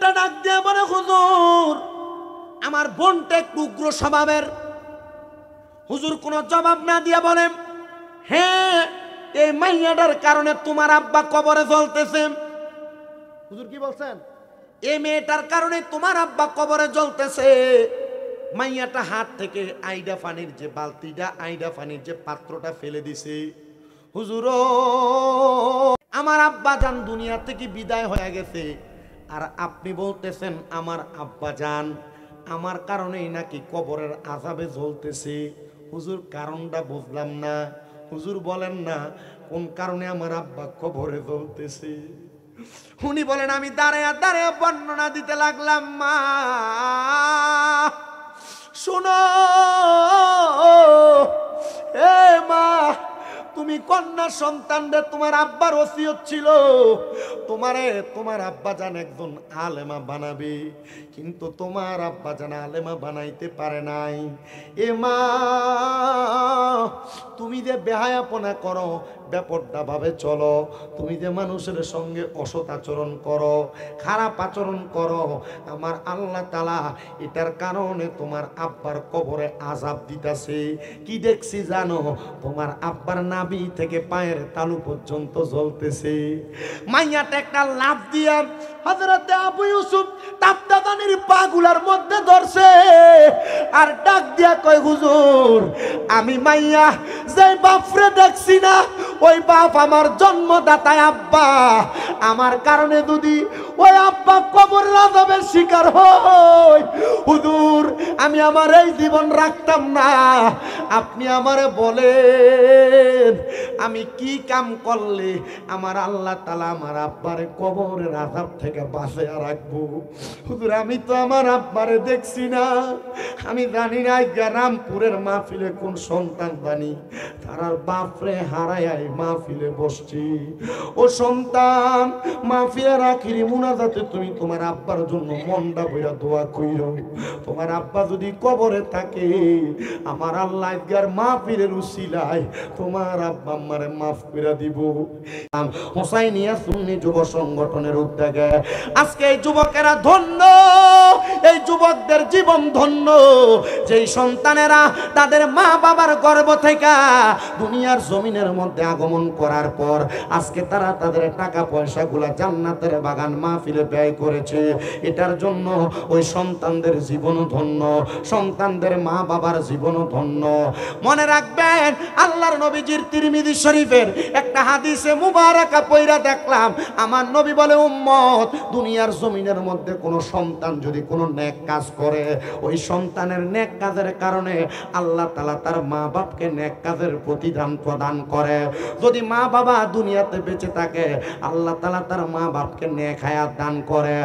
মাইয়াটা ডাক দিয়ে বলে, হুজুর আমার বোনটা একটু উগ্র স্বভাবের। হুজুর কোনো জবাব না দিয়ে বলেন, হ্যাঁ এই মাইয়াটার কারণে তোমার আব্বা কবরে জ্বলতেছে। হুজুর কি বলছেন? এই মেয়েটার কারণে তোমার আব্বা কবরে জ্বলতেছে। মাইয়াটা হাত থেকে আইডা পানির যে বালতিটা, আইডা পানির যে পাত্রটা ফেলে দিছে। হুজুর আমার আব্বা জান দুনিয়া থেকে বিদায় হয়ে গেছে, আর আপনি বলতেছেন আমার আব্বা জান আমার কারণেই নাকি কবরের আযাবে জ্বলতেছে। হুজুর কারণটা বুঝলাম না। হুজুর বলেন না কোন কারণে আমার আব্বা কবরে জ্বলতেছে। উনি বলেন, আমি দাঁড়ায়া দাঁড়ায়া বর্ণনা দিতে লাগলাম। মা শোনো, এ মা তুমি কন্যা সন্তানদের তোমার আব্বার ওসিয়ত ছিল তোমারে তোমার আব্বা জান একজন আলেমা বানাবে, কিন্তু তোমার আব্বা জান আলেমা বানাইতে পারে নাই। এ মা তুমি যে বেহায়াপনা করো, বেপরদা ভাবে চলো, তুমি যে মানুষের সঙ্গে অসৎ আচরণ করো, খারাপ আচরণ করো, আমার আল্লাহ তাআলা এটার কারণে তোমার আব্বার কবরে আযাব দিতেছে। কি দেখছি জানো? তোমার আব্বার নাভি থেকে পায়ের তালু পর্যন্ত জ্বলতেছে। মাইয়াটা একটা লাফ দিয়া হযরতে আবু ইউসুফ তাবদাদানির পাগুলার মধ্যে ধরছে আর ডাক দিয়া কয়, হুজুর আমি মাইয়া যে বাপরে দেখছি না, ওই বাপ আমার জন্মদাতা আব্বা। আমার কারণে যদি ওই আব্বা কবরের আযাবের শিকার হয়, হুজুর আমি আমার এই জীবন রাখতাম না। আপনি আমারে বলেন আমি কি কাম করলে আমার আল্লাহ তাআলা আমার আব্বারে কবরের আযাব থেকে বাঁচিয়ে রাখবো? হুজুর আমি তো আমার আব্বারে দেখছি না, আমি জানি না রামপুরের মাহফিলে কোন সন্তান জানি তার বাপরে হারায় মাহফিলে বসছি। ও সন্তান, মাহফিলের আখিরি মুনাজাতে তুমি তোমার আব্বার জন্য মনটা বইরা দোয়া কইরো। তোমার আব্বা যদি কবরে থাকে, আমার আল্লাহ গার মাহফিলের উসিলায় তোমার আব্বা আমারে মাফ করে দিব। হোসাইনিয়া সুন্নি যুব সংগঠনের উদ্যোগে আজকে এই যুবকেরা ধন্য, এই যুবকদের জীবন ধন্য, যেই সন্তানেরা তাদের মা বাবার গর্ভ থেকে দুনিয়ার জমিনের মধ্যে আগমন করার পর আজকে তারা তাদের টাকা পয়সাগুলা জান্নাতের বাগান মাহফিলে ব্যয় করেছে। এটার জন্য ওই সন্তানদের জীবন ধন্য, সন্তানদের মা বাবার জীবন ধন্য। মনে রাখবেন আল্লাহর নবীজির তিরমিজি শরীফের একটা হাদিসে মুবারাকা পয়রা দেখলাম, আমার নবী বলে, উম্মত দুনিয়ার জমিনের মধ্যে কোন সন্তান যদি কোনো নেক কাজ করে, ওই সন্তানের নেক কাজের কারণে আল্লাহ তাআলা তার মা বাপকে নেক কাজের প্রতিদান প্রদান করে। যদি মা বাবা দুনিয়াতে বেঁচে থাকে, আল্লাহ তাআলা তার মা বাপকে নেক হায়াত দান করে।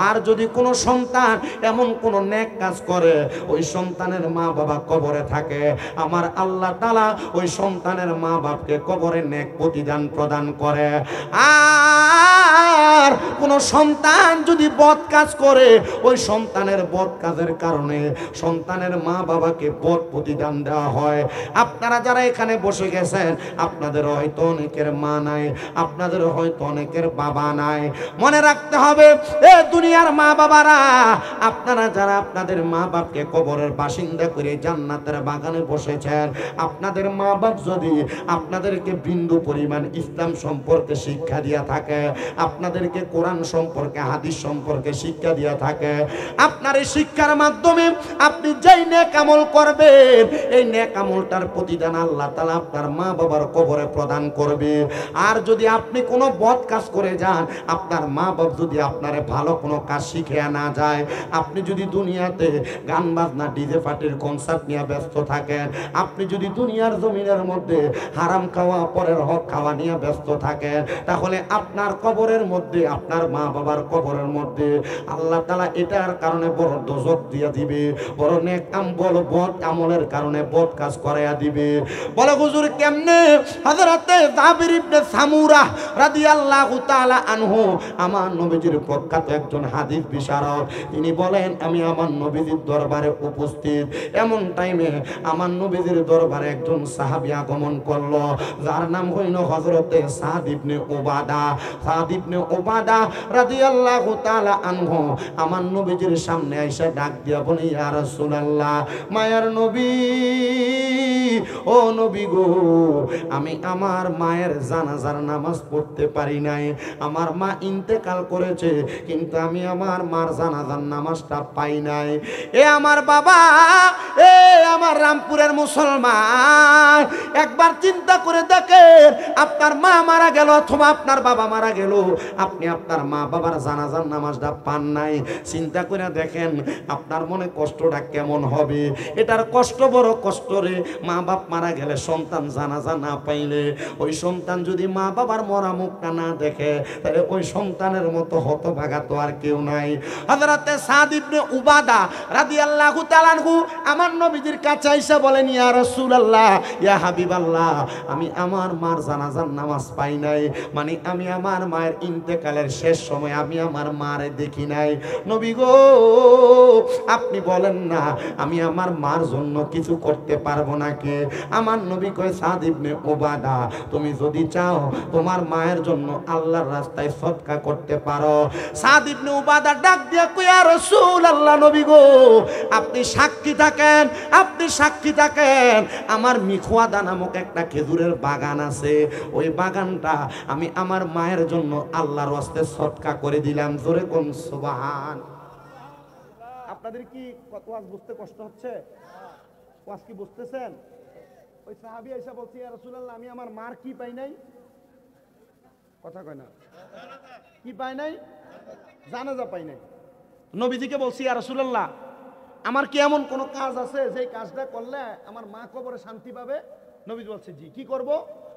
আর যদি কোনো সন্তান এমন কোনো নেক কাজ করে, ওই সন্তানের মা বাবা কবরে থাকে, আমার আল্লাহ তাআলা ওই সন্তানের মা বাপকে কবরে নেক প্রতিদান প্রদান করে। আর কোন সন্তান যদি বদ কাজ করে, ওই সন্তানের বদ কাজের কারণে সন্তানের মা বাবাকে বদ প্রতিদান দেওয়া হয়। আপনারা যারা এখানে বসে গেছেন, আপনাদের হয়তো অনেকের মা নাই, আপনাদের হয়তো অনেকের বাবা নাই। মনে রাখতে হবে এ দুনিয়ার মা বাবারা, আপনারা যারা আপনাদের মা বাপকে কবরের বাসিন্দা করে জান্নাতের বাগানে বসেছেন, আপনাদের মা বাপ যদি আপনাদেরকে বিন্দু পরিমাণ ইসলাম সম্পর্কে শিক্ষা দিয়া থাকে, আপনাদেরকে কোরআন সম্পর্কে হাদিস সম্পর্কে শিক্ষা দিয়া থাকে, আপনার এই শিক্ষার মাধ্যমে আপনি যেই নেক আমল করবেন, এই নেক আমলটার প্রতিদান আল্লাহ তাআলা আপনার মা বাবার কবরে প্রদান করবে। আর যদি আপনি কোনো বদ কাজ করে যান, আপনার মা বাপ যদি আপনারে ভালো কোনো কাজ শিখিয়ে না যায়, আপনি যদি দুনিয়াতে গান বাজনা ডিজে পার্টির কনসার্ট নিয়ে ব্যস্ত থাকেন, আপনি যদি দুনিয়ার জমিনের মধ্যে হারাম খাওয়া পরের হক খাওয়া নিয়ে ব্যস্ত থাকেন, তাহলে আপনার কবরের মধ্যে, আপনার মা বাবার কবরের মধ্যে আল্লাহ তাআলা এটার কারণে বড় দোজখ দিয়া দিবে, বড় নেক আমল বদ আমলের কারণে বদ কাজ করাইয়া দিবে। বলে হুজুর কেমনে? হযরতে জাবির ইবনে সামুরা রাদিয়াল্লাহু তাআলা আনহু আমার নবীজির প্রখ্যাত একজন হাদিস বিশারদ, তিনি বলেন আমি আমার নবীজির দরবারে উপস্থিত, এমন টাইমে আমার নবীজির দরবারে একজন সাহাবী আগমন করলো, যার নাম হইল হযরতে সাদ ইবনে উবাদা। সাদ ইবনে উবাদা রাদিয়াল্লাহু তাআলা আনহু আমার নবীজির সামনে আইসা ডাক দিয়া বলে, ইয়া রাসূলুল্লাহ, মায়ার নবী, ও নবী গো, আমি আমার মায়ের জানাজার নামাজ পড়তে পারি নাই। আমার মা ইন্তেকাল করেছে, কিন্তু আমি আমার মার জানাজার নামাজটা পাই নাই। এ আমার বাবা, এ আমার রামপুরের মুসলমান, একবার চিন্তা করে দেখেন, আপনার মা মারা গেল অথবা আপনার বাবা মারা গেল, আপনি আপনার মা বাবার জানাজার নামাজটা পান নাই। চিন্তা করে দেখেন আপনার মনে কষ্টটা কেমন হবে। এটার কষ্ট বড় কষ্ট রে। মা বাপ মারা গেলে সন্তান জানাজা না পাইলে, ওই সন্তান যদি মা বাবার মরা মুখটা না দেখে, তাহলে ওই সন্তানের মতো হতভাগা তো আর কেউ নাই। হযরতে সাদ ইবনে উবাদা রাদিয়াল্লাহু তাআলা আনহু আমার নবীজির কাছে আইসা বলেন, ইয়া রাসূলুল্লাহ, ইয়া হাবিবাল্লাহ, আমি আমার মার জানাজার নামাজ পাই নাই, মানে আমি আমার মায়ের ইন্তেকালের শেষ সময় আমি আমার মারে দেখি নাই। নবী গো, আপনি বলেন না আমি আমার মার জন্য কিছু করতে পারবো নাকি? আমার নবী কয়, সাদ ইবনে উবাদা, তুমি যদি চাও তোমার মায়ের জন্য আল্লাহর রাস্তায় সদকা করতে পারো। সাদ ইবনে উবাদা ডাক দিয়া কয়, ইয়া রাসূলুল্লাহ, নবী গো, আপনি সাক্ষী থাকেন, আপনি সাক্ষী থাকেন, আমার মিখওয়াদা নামক একটা খেজুরের বাগান আছে, ওই বাগানটা আমি আমার মায়ের জন্য আল্লাহর রাস্তায় সদকা করে দিলাম। জোরে কোন সুবহান। আপনাদের কি ওয়াজ বুঝতে কষ্ট হচ্ছে? ওয়াজ কি বুঝতেছেন? ওই সাহাবী আয়েশা বলছে, ইয়া রাসূলুল্লাহ, আমি আমার মার কি পাই নাই? কথা কয় না, কি পাই নাই? জানাজা পাই নাই। নবীজিকে বলছি, ইয়া রাসূলুল্লাহ, আমার কি এমন কোন কাজ আছে যে কাজটা করলে আমার মা কবরে শান্তি পাবে? নবীজি বলছে, জি। কি করব?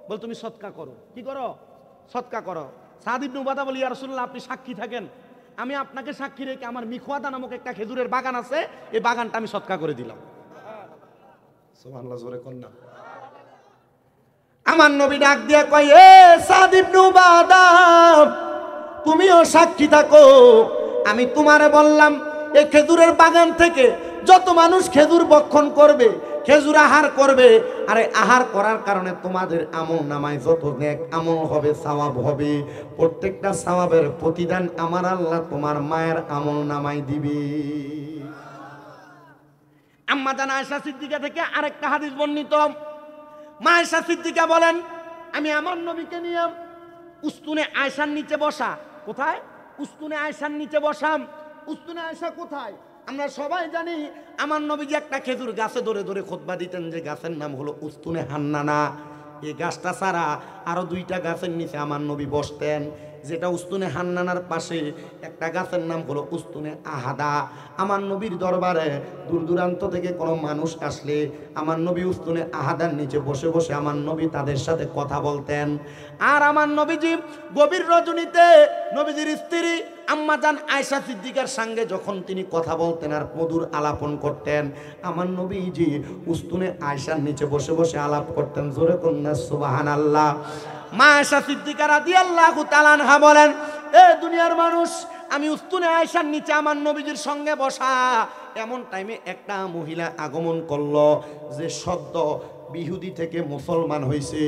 বল, তুমি সদকা করো। কি করো? সদকা করো। সাদ ইবনে উবাদা বলি, ইয়া রাসূলুল্লাহ, আপনি সাক্ষী থাকেন, আমি আপনাকে সাক্ষী রেখে আমার মিখওয়াদা নামক একটা খেজুরের বাগান আছে, এই বাগানটা আমি সদকা করে দিলাম। সুবহানাল্লাহ, জোরে কোন না। আমার নবী ডাক দিয়া কয়, এ সাদ ইবনে উবাদা, তুমিও সাক্ষী থাকো। আমি তোমারে বললাম, এই খেজুরের বাগান থেকে যত মানুষ খেজুর ভক্ষণ করবে, খেজুর আহার করবে, আর আহার করার কারণে তোমাদের আমল নামায় যত নেক আমল হবে, সওয়াব হবে, প্রত্যেকটা সওয়াবের প্রতিদান আমার আল্লাহ তোমার মায়ের আমল নামায় দিবে। আম্মা জান আয়েশা সিদ্দিকা থেকে আরেকটা হাদিস বর্ণিত। মা আয়েশা সিদ্দিকা বলেন, আমি আমার নবীকে নিয়ে উস্তুনে আয়েশার নিচে বসা। কোথায়? উস্তুনে আয়েশার নিচে বসাম। উস্তুনে আয়েশা কোথায়? আমরা সবাই জানি আমার নবীজি একটা খেজুর গাছে ধরে ধরে খুতবা দিতেন, যে গাছের নাম হলো উস্তুনে হান্নানা। এই গাছটা ছাড়া আরো দুইটা গাছের নিচে আমার নবী বসতেন, যেটা উস্তুনে হান্নানার পাশে একটা গাছের নাম হলো উস্তুনে আহাদা। আমার নবীর দরবারে দূর দূরান্ত থেকে কোনো মানুষ আসলে আমার নবী উস্তুনে আহাদার নিচে বসে বসে আমার নবী তাদের সাথে কথা বলতেন। আর আমার নবীজি গভীর রজনীতে নবীজির স্ত্রী আম্মা জান আয়েশা সিদ্দিকার সঙ্গে যখন তিনি কথা বলতেন আর মধুর আলাপন করতেন, আমার নবীজি উস্তুনে আয়েশার নিচে বসে বসে আলাপ করতেন। জোরে কন্যা সুবহানাল্লাহ। মা আয়েশা সিদ্দিকা রাদিয়াল্লাহু তাআলা আনহা বলেন, এ দুনিয়ার মানুষ, আমি উস্তুনে আয়েশার নিচে আমার নবীজির সঙ্গে বসা, এমন টাইমে একটা মহিলা আগমন করলো, যে সদ্য ইহুদি থেকে মুসলমান হয়েছে।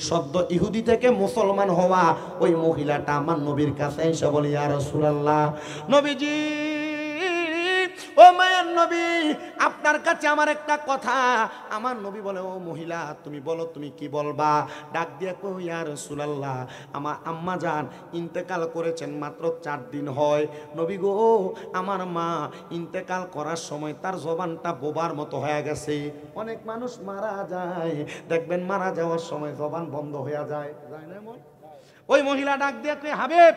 সদ্য ইহুদি থেকে মুসলমান হওয়া ওই মহিলাটা আমার নবীর কাছে এসে বলে, ইয়া রাসূলুল্লাহ, নবীজি, ও মায়ের নবী, আপনার কাছে আমার একটা কথা। আমার নবী বলে, ও মহিলা, তুমি বলো, তুমি কি বলবা? ডাক দিয়ে কই, ইয়া রাসূলুল্লাহ, আমার আম্মা জান ইন্তেকাল করেছেন মাত্র 4 দিন হয়। নবী গো, আমার মা ইন্তেকাল করার সময় তার জবানটা বোবার মতো হয়ে গেছে। অনেক মানুষ মারা যায়, দেখবেন মারা যাওয়ার সময় জবান বন্ধ হয়ে যায়, যায় না এমন? ওই মহিলা ডাক দিয়ে কই, হাবিব,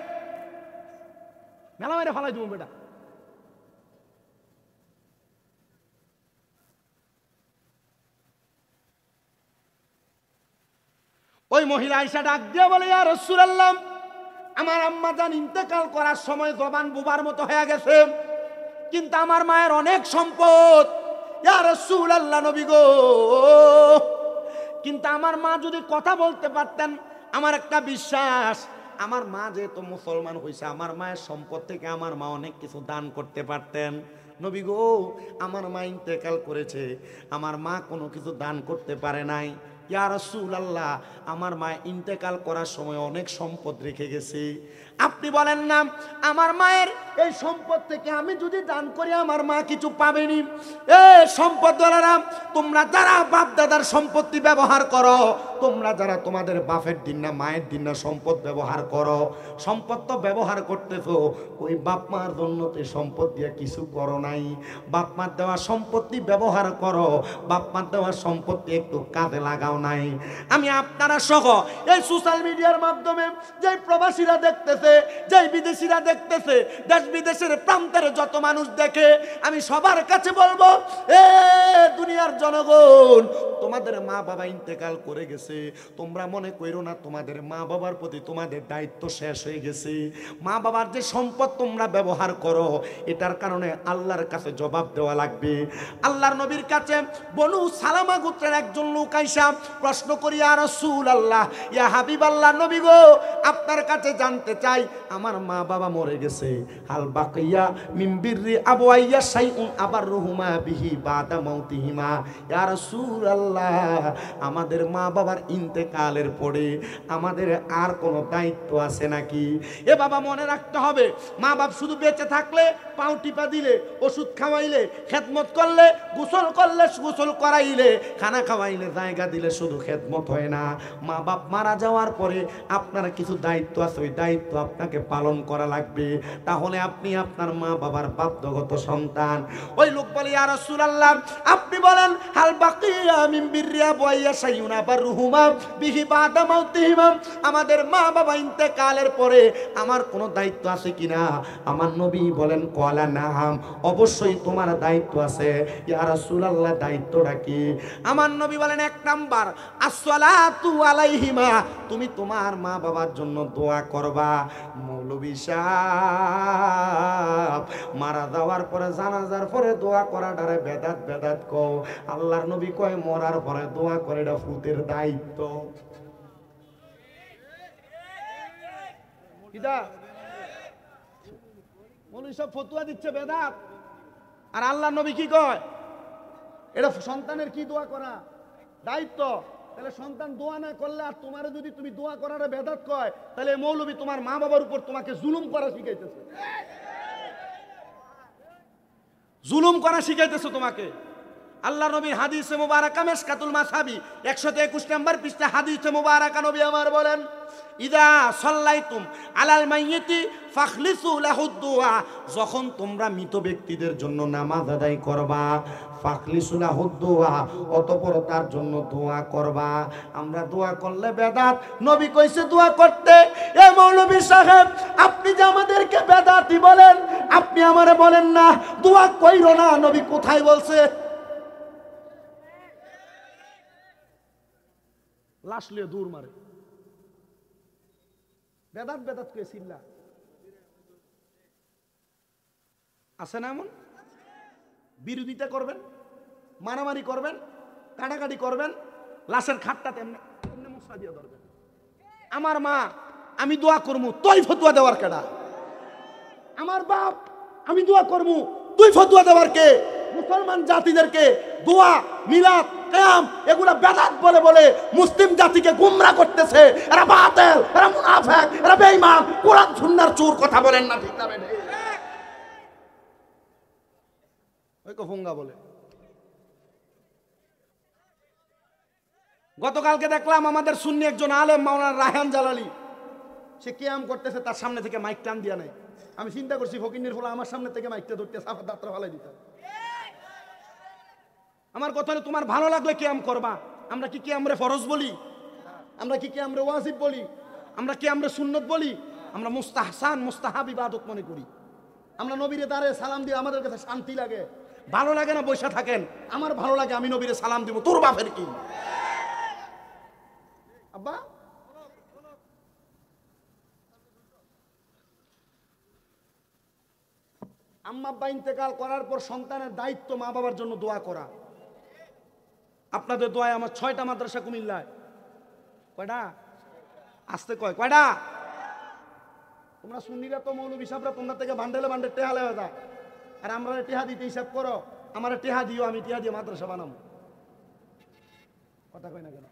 মেলা মেরে ফালাই দিব বেটা। ওই মহিলা আয়েশা ডাক দিয়ে বলে, ইয়া রাসূলুল্লাহ, আমার আম্মা জান ইন্তেকাল করার সময় জবান বোবার মতো হয়ে গেছে, কিন্তু আমার মায়ের অনেক সম্পদ, ইয়া রাসূলুল্লাহ, নবী গো, কিন্তু আমার মা যদি কথা বলতে পারতেন, আমার একটা বিশ্বাস, আমার মা যেহেতু মুসলমান হয়েছে, আমার মায়ের সম্পদ থেকে আমার মা অনেক কিছু দান করতে পারতেন। নবী গো, আমার মা ইন্তেকাল করেছে, আমার মা কোনো কিছু দান করতে পারে নাই। ইয়া রাসূলুল্লাহ, আমার মা ইন্তেকাল করার সময় অনেক সম্পদ রেখে গেছে। আপনি বলেন না আমার মায়ের এই সম্পদ থেকে আমি যদি দান করি আমার মা কিছু পাবেনি? এ সম্পদ দ্বারা তোমরা যারা বাপ দাদার সম্পত্তি ব্যবহার করো, তোমরা যারা তোমাদের বাপের দিন না মায়ের দিন না সম্পদ ব্যবহার করো, সম্পদ তো ব্যবহার করতেছো, ওই বাপ মার জন্য তো সম্পদ দিয়ে কিছু করো নাই। বাপ মার দেওয়া সম্পত্তি ব্যবহার করো, বাপ মার দেওয়া সম্পত্তি একটু কাজে লাগাও নাই। আমি আপনারা সহ এই সোশ্যাল মিডিয়ার মাধ্যমে যে প্রবাসীরা দেখতেছে, যে বিদেশিরা দেখতেছে, দেশ বিদেশের প্রান্তের যত মানুষ দেখে, আমি সবার কাছে বলবো, এ দুনিয়ার জনগণ, তোমাদের মা বাবা ইন্তেকাল করে গেছে, তোমরা মনে কইরো না তোমাদের মা বাবার প্রতি তোমাদের দায়িত্ব শেষ হয়ে গেছে। মা বাবার যে সম্পদ তোমরা ব্যবহার করো, এটার কারণে আল্লাহর কাছে জবাব দেওয়া লাগবে। আল্লাহর নবীর কাছে বনু সালামা গোত্রের একজন লোক আইসা প্রশ্ন করি, ইয়া রাসূলুল্লাহ, ইয়া হাবিবাল্লাহ, নবী গো, আপনার কাছে জানতে চাই, আমার মা বাবা মরে গেছে, হাল বাকিয়া মিন বিররি আবওয়াইয়া শাইউন আবাররুহুমা বিহি বাদা মাউতিহিমা। ইয়া রাসূলুল্লাহ, আমাদের মা বাবার ইন্তেকালের পরে আমাদের আর কোনো দায়িত্ব আছে নাকি? এ বাবা, মনে রাখতে হবে, মা বাপ শুধু বেঁচে থাকলে, পাও টিপা দিলে, ওষুধ খাওয়াইলে, খেদমত করলে, গোসল করলে, গোসল করাইলে, খানা খাওয়াইলে, জায়গা দিলে শুধু খেদমত হয় না। মা বাপ মারা যাওয়ার পরে আপনার কিছু দায়িত্ব আছে, ওই দায়িত্ব আপনাকে পালন করা লাগবে। তাহলে আপনি আপনার মা বাবার বাধ্যগত সন্তান। ওই লোক বলে, ইয়া রাসূলুল্লাহ, আপনি বলেন, হাল বাকিয়া মিন বিররি আবওয়াইয়া শাইউন আবাররুহুমা বিহি বাদা মাউতিহিমা, আমাদের মা বাবা ইন্তেকালের পরে আমার কোনো দায়িত্ব আছে কিনা? আমার নবী বলেন, ক্বালা নাআম, অবশ্যই তোমার দায়িত্ব আছে। ইয়া রাসূলুল্লাহ, দায়িত্বটা কি? আমার নবী বলেন, এক নাম্বার, আসসালাতু আলাইহিমা, তুমি তোমার মা বাবার জন্য দোয়া করবা। মৌলভী সাহেব, মারা যাওয়ার পরে জানাজার পরে দোয়া করাটারে বেদাত বেদাত কও। আল্লাহর নবী কয়, মরার পরে দোয়া করে, এটা ফুতের দায়িত্ব। কিদা মৌলভী সাহেব ফতুয়া দিচ্ছে বেদাত, আর আল্লাহর নবী কি কয়? এটা সন্তানের কি দোয়া করা দায়িত্ব। তাহলে সন্তান দোয়া না করলে, আর তোমার যদি তুমি দোয়া করার বেদাত কয়, তাহলে মৌলভী তোমার মা বাবার উপর তোমাকে জুলুম করা শিখাইতেছে, জুলুম করা শিখাইতেছে তোমাকে। আল্লাহ নবীর হাদিসে মুবারাকা মিশকাতুল মাসাবি 121 নম্বর পৃষ্ঠা হাদিসে মুবারাকা নবী আমার বলেন, ইদা সাল্লাইতুম আলাল মাইয়িতি ফাখলিসু লাহুদ দুআ, যখন তোমরা মৃত ব্যক্তিদের জন্য নামাজ আদায় করবা, ফাখলিসু লাহুদ দুআ, অতঃপর তার জন্য দোয়া করবা। আমরা দোয়া করলে বেদাত, নবী কইছে দোয়া করতে। এ মৌলভী সাহেব, আপনি যে আমাদেরকে বেদাতি বলেন, আপনি আমারে বলেন না দোয়া কইরো না, নবী কোথায় বলছে? লাশ লিয়ে দূর মারে, বেদাত বেদাত কে চিল্লা আছে না? এমন বিরোধিতা করবেন, মারামারি করবেন, কাটাকাটি করবেন, লাশের খাটটা তেমনি তেমনি মশলা দিয়ে ধরবেন। আমার মা, আমি দোয়া করবো, তুই ফতুয়া দেওয়ার কেডা? আমার বাপ, আমি দোয়া করবো, তুই ফতুয়া দেওয়ার কে? মুসলমান জাতিদেরকে দোয়া, মিলাদ, কিয়াম এগুলা বেদাত বলে বলে মুসলিম জাতিকে গুমরা করতেছে। এরা বাতিল, এরা মুনাফিক, এরা বেঈমান, কোরআন সুন্নাহর চোর কথা বলেন না, ঠিক না বেঠিক? ওই কফুঙ্গা বলে। গতকালকে দেখলাম আমাদের সুন্নি একজন আলেম মাওলানা রায়হান জালালি, সে কিয়াম করতেছে, তার সামনে থেকে মাইক টান দিয়া নাই। আমি চিন্তা করছি, ফকিন্নির ফলে আমার সামনে থেকে মাইকটা ধরতে সাফা দাঁতরা ফালাই দিতাম। আমার কথা হলো, তোমার ভালো লাগলে কিয়াম করবা। আমরা কি কিয়ামরে ফরজ বলি? আমরা কি কিয়ামরে ওয়াজিব বলি? আমরা কিয়ামরে সুন্নত বলি? আমরা মুস্তাহসান, মুস্তাহাব ইবাদত মনে করি। আমরা নবীরে দাঁড়িয়ে সালাম দিয়ে আমাদের কাছে শান্তি লাগে, ভালো লাগে না? বসে থাকেন, আমার ভালো লাগে, আমি নবীরে সালাম দিব। তোর বাপের কি? আব্বা, আম্মা আব্বা ইন্তেকাল করার পর সন্তানের দায়িত্ব মা বাবার জন্য দোয়া করা। আপনাদের দোয়ায় আমার 6টা মাদ্রাসা কুমিল্লায়। কয়টা? আসতে কয় কয়টা? তোমরা সুন্নিরা তো মৌলভী সাহেবরা তোমরা থেকে বান্ডেলে বান্ডেল টেহা লেওয়া যায়, আর আমরা টেহা দিতে হিসাব করো। আমার টেহা দিও, আমি টেহা দিয়ে মাদ্রাসা বানাবো। কথা কয় না কেন?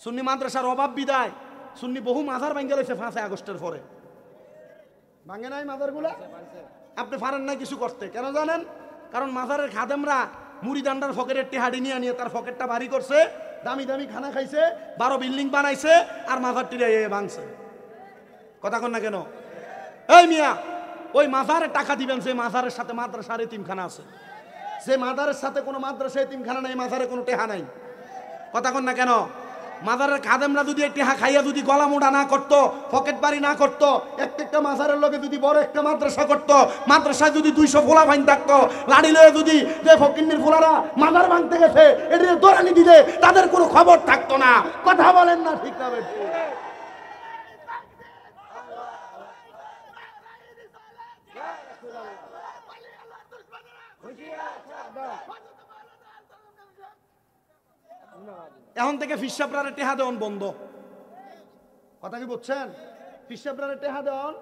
সুন্নি মাদ্রাসার অভাব বিদায় সুন্নি বহু মাজার ভাঙ্গে রয়েছে 5 আগস্টের পরে। ভাঙে নাই মাজারগুলা? আপনি পারেন না কিছু করতে, কেন জানেন? কারণ মাজারের খাদেমরা মুড়িদান্ডার ফকেটের টেহাডি নিয়ে তার ফকেটটা ভারী করছে, দামি দামি খানা খাইছে, 12 বিল্ডিং বানাইছে, আর মাজারটি ভাঙছে। কথা কন না কেন? এই মিয়া, ওই মাজারে টাকা দিবেন যে মাজারের সাথে মাদ্রাসার এতিমখানা আছে, যে মাজারের সাথে কোনো মাদ্রাসা এতিমখানা নাই, মাজারে কোনো টেহা নাই। কথা কন না কেন? মাজারের খাদেমরা যদি টেহা খাইয়া যদি গলা মোটা না করতো, পকেট বাড়ি না করতো, একটা মাজারের লোকে যদি বড় একটা মাদ্রাসা করতো, মাদ্রাসায় যদি 200 ফোলা ভাঙ থাকতো, লাড়ি লয়ে যদি যে ফকিন্নির ফোলারা মাজার ভাঙতে গেছে এটি দৌড়ানি দিলে তাদের কোনো খবর থাকতো না। কথা বলেন না ঠিক না বেশি? এখন থেকে ফিসাবরারে টেহা দেওয়ান বন্ধ। কথা কি বুঝছেন? ফিসাবরারে টেহা দেওয়ান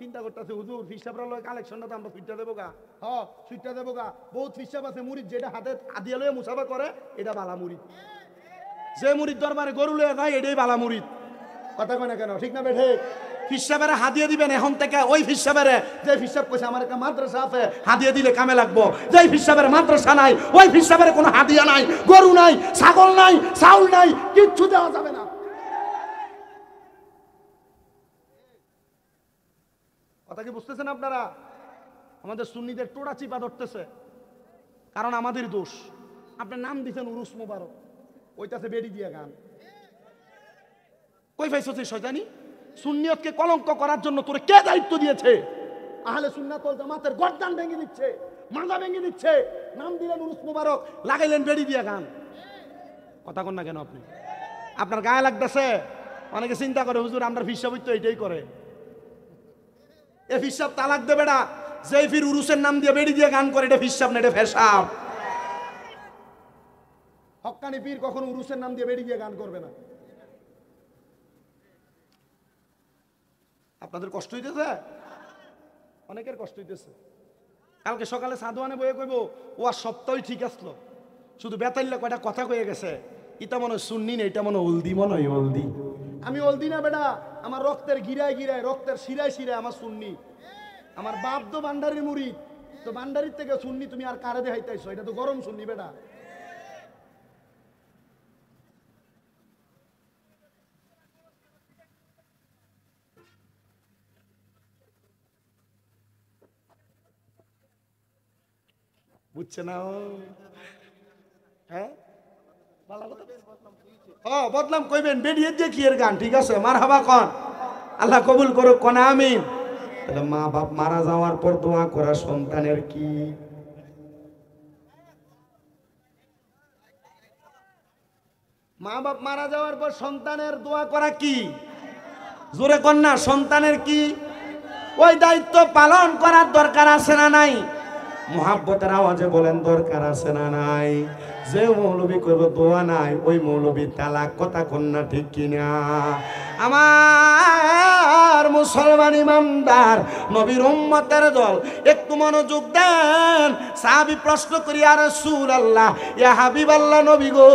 চিন্তা করতেছে, হুজুর ফিসাবরার লয় কালেকশনটা তো আমরা সুইটটা দেবো গা। হ্যাঁ সুইটটা দেবো গা। বহুত ফিসাব আছে মুরিদ যেটা হাতে আদিয়া লয়ে মুসাফা করে, এটা বালা মুরিদ। যে মুরিদ দরবারে গরু লয়ে যায় এটাই বালা মুরিদ। কথা কয় না কেন? ঠিক না বেঠে? ফিসাবের হাদিয়া দিবেন এখন থেকে ওই ফিসাবের, যে ফিসাব কইছে আমার একটা মাদ্রাসা আছে হাদিয়া দিলে কামে লাগবো। যে ফিসাবের মাদ্রাসা নাই, ওই ফিসাবের কোনো হাদিয়া নাই, গরু নাই, ছাগল নাই, চাউল নাই, কিচ্ছু দেওয়া যাবে না। কথা কি বুঝতেছেন আপনারা? আমাদের সুন্নিদের টোড়া চিপা ধরতেছে, কারণ আমাদের দোষ। আপনার নাম দিচ্ছেন উরুস মোবারক, ওইটাতে বেড়ি দিয়ে গান। কই পাইছো তুই শয়তানি? সুন্নিয়তকে কলঙ্ক করার জন্য তোরে কে দায়িত্ব দিয়েছে? আহলে সুন্নাত ওয়াল জামাতের গর্দান ভেঙে দিচ্ছে, মাজা ভেঙে দিচ্ছে। নাম দিলেন উরুস মোবারক, লাগাইলেন বেড়ি দিয়ে গান। কথা কন না কেন আপনি? আপনার গায়ে লাগতেছে? অনেকে চিন্তা করে হুজুর আমরা ফিসাব তো এইটাই করে। এ ফিসাব তালাক দেবে না, যে ফির উরুসের নাম দিয়ে বেড়ি দিয়ে গান করে, এটা ফিসাব না, এটা ফেসাব। হক্কানি পীর কখনো উরুসের নাম দিয়ে বেড়ি দিয়ে গান করবে না। আপনাদের কষ্ট হইতেছে? অনেকের কষ্ট হইতেছে। কালকে সকালে সাধুয়ানে বয়ে কইব ও আর সপ্তাহই ঠিক আসলো, শুধু বেতাইলে কয়টা কথা কয়ে গেছে। ইটা মনে হয় সুন্নি না, এটা মনে হলদি, মনে হয় হলদি। আমি হলদি না বেটা, আমার রক্তের গিরায় গিরায়, রক্তের শিরায় শিরায় আমার সুন্নি। আমার বাপ তো ভান্ডারির মুরিদ, তো ভান্ডারির থেকে সুন্নি তুমি আর কারে দেখাইতেছো? এটা তো গরম সুন্নি বেটা। বুঝছে না? হ্যাঁ বদলাম কইবেন, বেরিয়ে দিয়ে কি এর গান। ঠিক আছে, মার হাবা কন, আল্লাহ কবুল করুক, কোন আমিন। মা বাপ মারা যাওয়ার পর দোয়া করা সন্তানের কি? মা বাপ মারা যাওয়ার পর সন্তানের দোয়া করা কি? জোরে কন্যা, সন্তানের কি? ওই দায়িত্ব পালন করার দরকার আছে না নাই? মুহাব্বতের আওয়াজে বলেন দরকার আছে না নাই? যে মৌলবী কইব দোয়া নাই, ওই মৌলবী তালাক। কথা কন্যা ঠিক কিনা? আমার মুসলমান ইমানদার নবীর উম্মতের দল, একটু মনোযোগ দেন। সাহাবী প্রশ্ন করি, ইয়া রাসূলুল্লাহ, ইয়া হাবিবাল্লাহ, নবী গো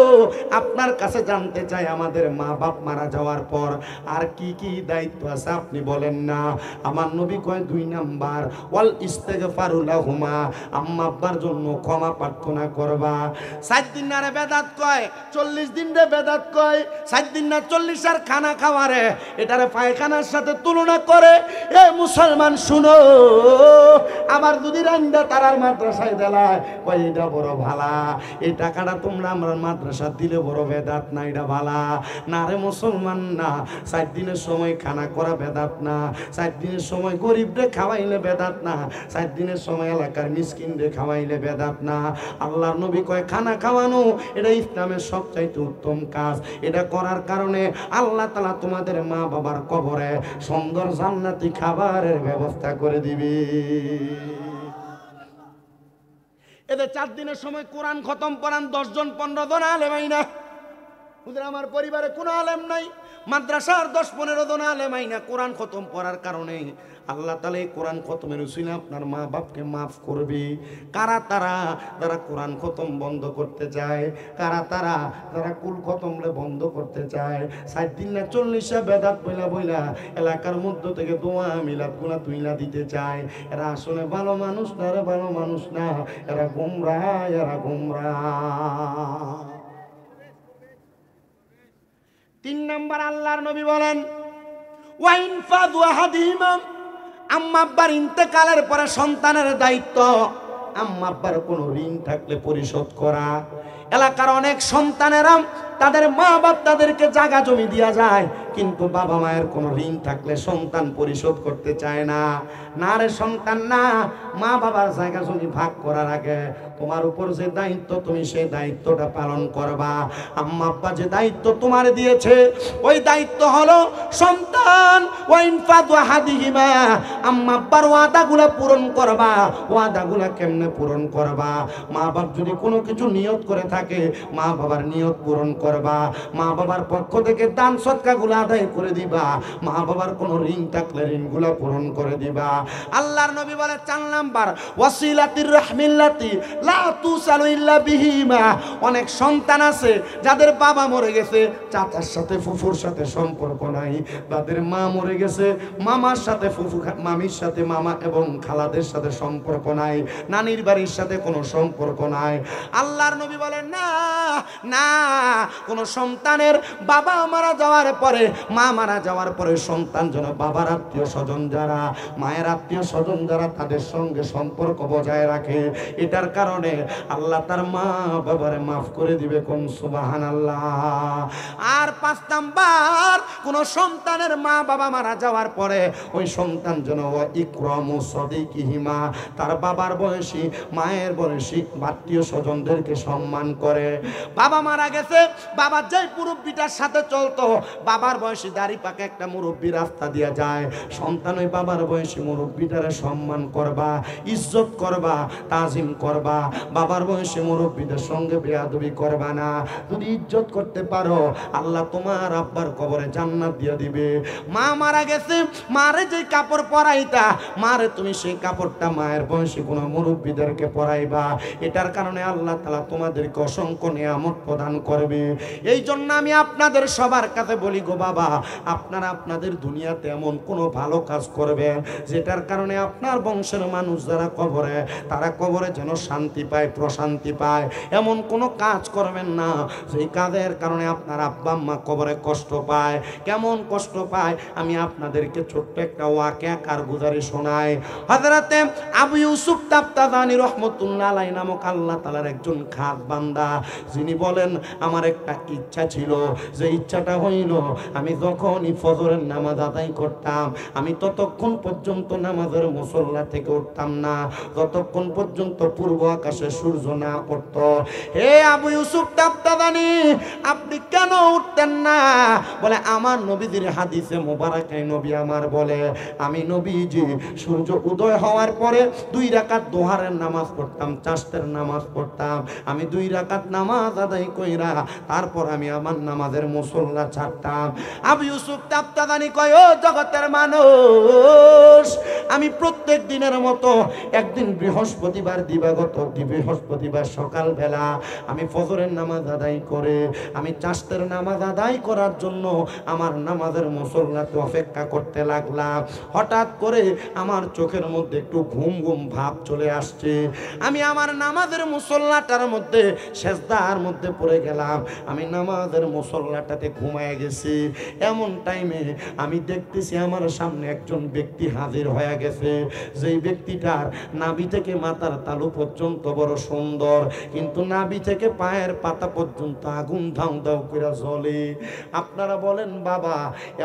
আপনার কাছে জানতে চাই আমাদের মা বাপ মারা যাওয়ার পর আর কি কি দায়িত্ব আছে আপনি বলেন না। আমার নবী কয় 2 নাম্বার, ওয়াল ইস্তিগফারু লাহুমা, আম্মা আব্বার জন্য ক্ষমা প্রার্থনা করবা। 7 দিন না বেদাত কয়, 40 দিন রে বেদাত কয়। 7 দিন না 40 আর খানা খাওয়ারে, এটারে পায়খানার সাথে তুলনা করে। এ মুসলমান শুনো, আবার যদি রান্দা তারার মাদ্রাসায় দেলায়, কয় এটা বড় ভালা, এই টাকাটা তোমরা আমরা মাদ্রাসা দিলে বড় বেদাত না, এটা ভালা না রে মুসলমান না। 7 দিনের সময় খানা করা বেদাত না, 7 দিনের সময় গরিবরে খাওয়াইলে বেদাত না, 7 দিনের সময় এলাকার মিসকিনরে খাওয়াইলে বেদাত না। আল্লাহর নবী কয় খানা খাওয়ানো এটা ইসলামের সবচাইতে উত্তম কাজ। এটা করার কারণে আল্লাহ তাআলা তোমাদের মা বাবার কবরে সুন্দর জান্নাতি খাবারের ব্যবস্থা করে দিবে। এদের 4 দিনের সময় কোরআন খতম করান 10 জন 15 জন আলেমাইনা। হুজুর আমার পরিবারে কোনো আলেম নাই, মাদ্রাসার 10-15 জন আলেম আইনা কোরআন খতম পড়ার কারণে আল্লাহ তাআলা এই কোরআন খতমের উসিলা আপনার মা বাপকে মাফ করবে। কারা তারা যারা কোরআন খতম বন্ধ করতে চায়, কারা তারা যারা কুল খতমলে বন্ধ করতে চায়, 60 দিন না 40 বেদাত বইলা বইলা এলাকার মধ্য থেকে দোয়া মিলাদ গুলা তুইলা দিতে চায়, এরা আসলে ভালো মানুষ না, এরা ভালো মানুষ না, এরা গোমরাহ, এরা গোমরাহ। 3 নাম্বার আল্লাহর নবী বলেন ওয়াইন ফাযু আহাদিহিমা, আম্মা আব্বার ইন্তেকালের পরে সন্তানের দায়িত্ব আম্মা আব্বার কোনো ঋণ থাকলে পরিশোধ করা। এলাকার অনেক সন্তানেরা তাদের মা বাপ তাদেরকে জায়গা জমি দেয়া যায়, কিন্তু বাবা মায়ের কোনো ঋণ থাকলে সন্তান পরিশোধ করতে চায় না। না রে সন্তান না, মা বাবার জায়গা জমি ভাগ করার আগে তোমার উপর যে দায়িত্ব তুমি সেই দায়িত্বটা পালন করবা। আম্মা আব্বা যে দায়িত্ব তোমার দিয়েছে ওই দায়িত্ব হলো সন্তান ওয়াইন ফাযু আহাদিহিমা, আম্মা আব্বার ওয়াদাগুলা পূরণ করবা। ওয়াদাগুলা কেমনে পূরণ করবা? মা বাপ যদি কোনো কিছু নিয়ত করে থাকে মা বাবার নিয়ত পূরণ করবা, মা বাবার পক্ষ থেকে দান সদকাগুলো আদায় করে দিবা, মা বাবার কোনো ঋণ থাকলে ঋণগুলো পূরণ করে দিবা। আল্লাহর নবী বলে 4 নাম্বার ওয়াসিলাতির রাহমিল্লাতি লা তুসালু ইল্লা বিহিমা। অনেক সন্তান আছে যাদের বাবা মরে গেছে, চাচার সাথে ফুফুর সাথে সম্পর্ক নাই, তাদের মা মরে গেছে, মামার সাথে ফুফু মামির সাথে মামা এবং খালাদের সাথে সম্পর্ক নাই, নানির বাড়ির সাথে কোনো সম্পর্ক নাই। আল্লাহর নবী বলেন না না, কোন সন্তানের বাবা মারা যাওয়ার পরে মা মারা যাওয়ার পরে সন্তান যেন বাবার আত্মীয় স্বজন যারা, মায়ের আত্মীয় স্বজন যারা তাদের সঙ্গে সম্পর্ক বজায় রাখে। এটার কারণে আল্লাহ তার মা বাবারে মাফ করে দিবে, কোন সুবহানাল্লাহ। আর 5 নাম্বার কোন সন্তানের মা বাবা মারা যাওয়ার পরে ওই সন্তান যেন ইকরামু সাদিকিহিমা, তার বাবার বয়সী মায়ের বয়সী আত্মীয় স্বজনদেরকে সম্মান করে। বাবা মারা গেছে, বাবার যেই মুরব্বিটার সাথে চলতো, বাবার বয়সী দাড়ি পাকে একটা মুরব্বী রাস্তা দিয়া যায়, সন্তান ওই বাবার বয়সী মুরব্বিটারে সম্মান করবা, ইজ্জত করবা, তাজিম করবা। বাবার বয়সী মুরব্বীদের সঙ্গে বেয়াদবি করবা না। যদি ইজ্জত করতে পারো আল্লাহ তোমার আব্বার কবরে জান্নাত দিয়ে দিবে। মা মারা গেছে, মারে যে কাপড় পরাইতা, মারে তুমি সেই কাপড়টা মায়ের বয়সী কোনো মুরব্বীদেরকে পরাইবা। এটার কারণে আল্লাহ তাআলা তোমাদেরকে অসংখ্য নিয়ামত প্রদান করবে। এই জন্য আমি আপনাদের সবার কাছে বলি গো বাবা, আপনারা আপনাদের দুনিয়াতে এমন কোনো ভালো কাজ করবেন যেটার কারণে আপনার বংশের মানুষ যারা কবরে, তারা কবরে যেন শান্তি পায়, প্রশান্তি পায়। এমন কোনো কাজ করবেন না যেই কাজের কারণে আপনার আব্বা আম্মা কবরে কষ্ট পায়। কেমন কষ্ট পায় আমি আপনাদেরকে ছোট্ট একটা ওয়াকিয়া কারগুজারি শোনাই। হযরতে আবু ইউসুফ তাফতাজানি রাহমাতুল্লাহ আলাইহি নামক আল্লাহ তাআলার একজন খাস বান্দা, যিনি বলেন আমার একটা ইচ্ছা ছিল, যে ইচ্ছাটা হইল আমি যখনই ফজরের নামাজ আদায় করতাম আমি ততক্ষণ পর্যন্ত নামাজের মুসল্লা থেকে উঠতাম না যতক্ষণ পর্যন্ত পূর্ব আকাশে সূর্য না উঠত। হে আবু ইউসুফ তাফতাজানি, আপনি কেন উঠতেন না? বলে আমার নবীজির হাদিসে মোবারকায় নবী আমার বলে আমি নবীজি সূর্য উদয় হওয়ার পরে 2 রাকাত দোহারের নামাজ পড়তাম, চাষতের নামাজ পড়তাম। আমি 2 রাকাত নামাজ আদায় কইরা তারপর আমি আমার নামাজের মুসল্লা ছাড়তাম। আবু ইউসুফ তাফতাজানি কয়, ও জগতের মানুষ, আমি প্রত্যেক দিনের মতো একদিন বৃহস্পতিবার দিবাগত বৃহস্পতিবার সকালবেলা আমি ফজরের নামাজ আদায় করে আমি চাষতের নামাজ আদায় করার জন্য আমার নামাজের মুসল্লাতে অপেক্ষা করতে লাগলাম। হঠাৎ করে আমার চোখের মধ্যে একটু ঘুম ঘুম ভাব চলে আসছে। আমি আমার নামাজের মুসল্লাটার মধ্যে সেজদার মধ্যে পড়ে গেলাম, আমি নামাজের মুসল্লাটাতে ঘুমায় গেছি। এমন টাইমে আমি দেখতেছি আমার সামনে একজন ব্যক্তি হাজির হয়ে গেছে, যেই ব্যক্তিটার নাভি থেকে মাথার তালু পর্যন্ত বড় সুন্দর, কিন্তু নাভি থেকে পায়ের পাতা পর্যন্ত আগুন ধাউ ধাউ করে জ্বলে। আপনারা বলেন বাবা,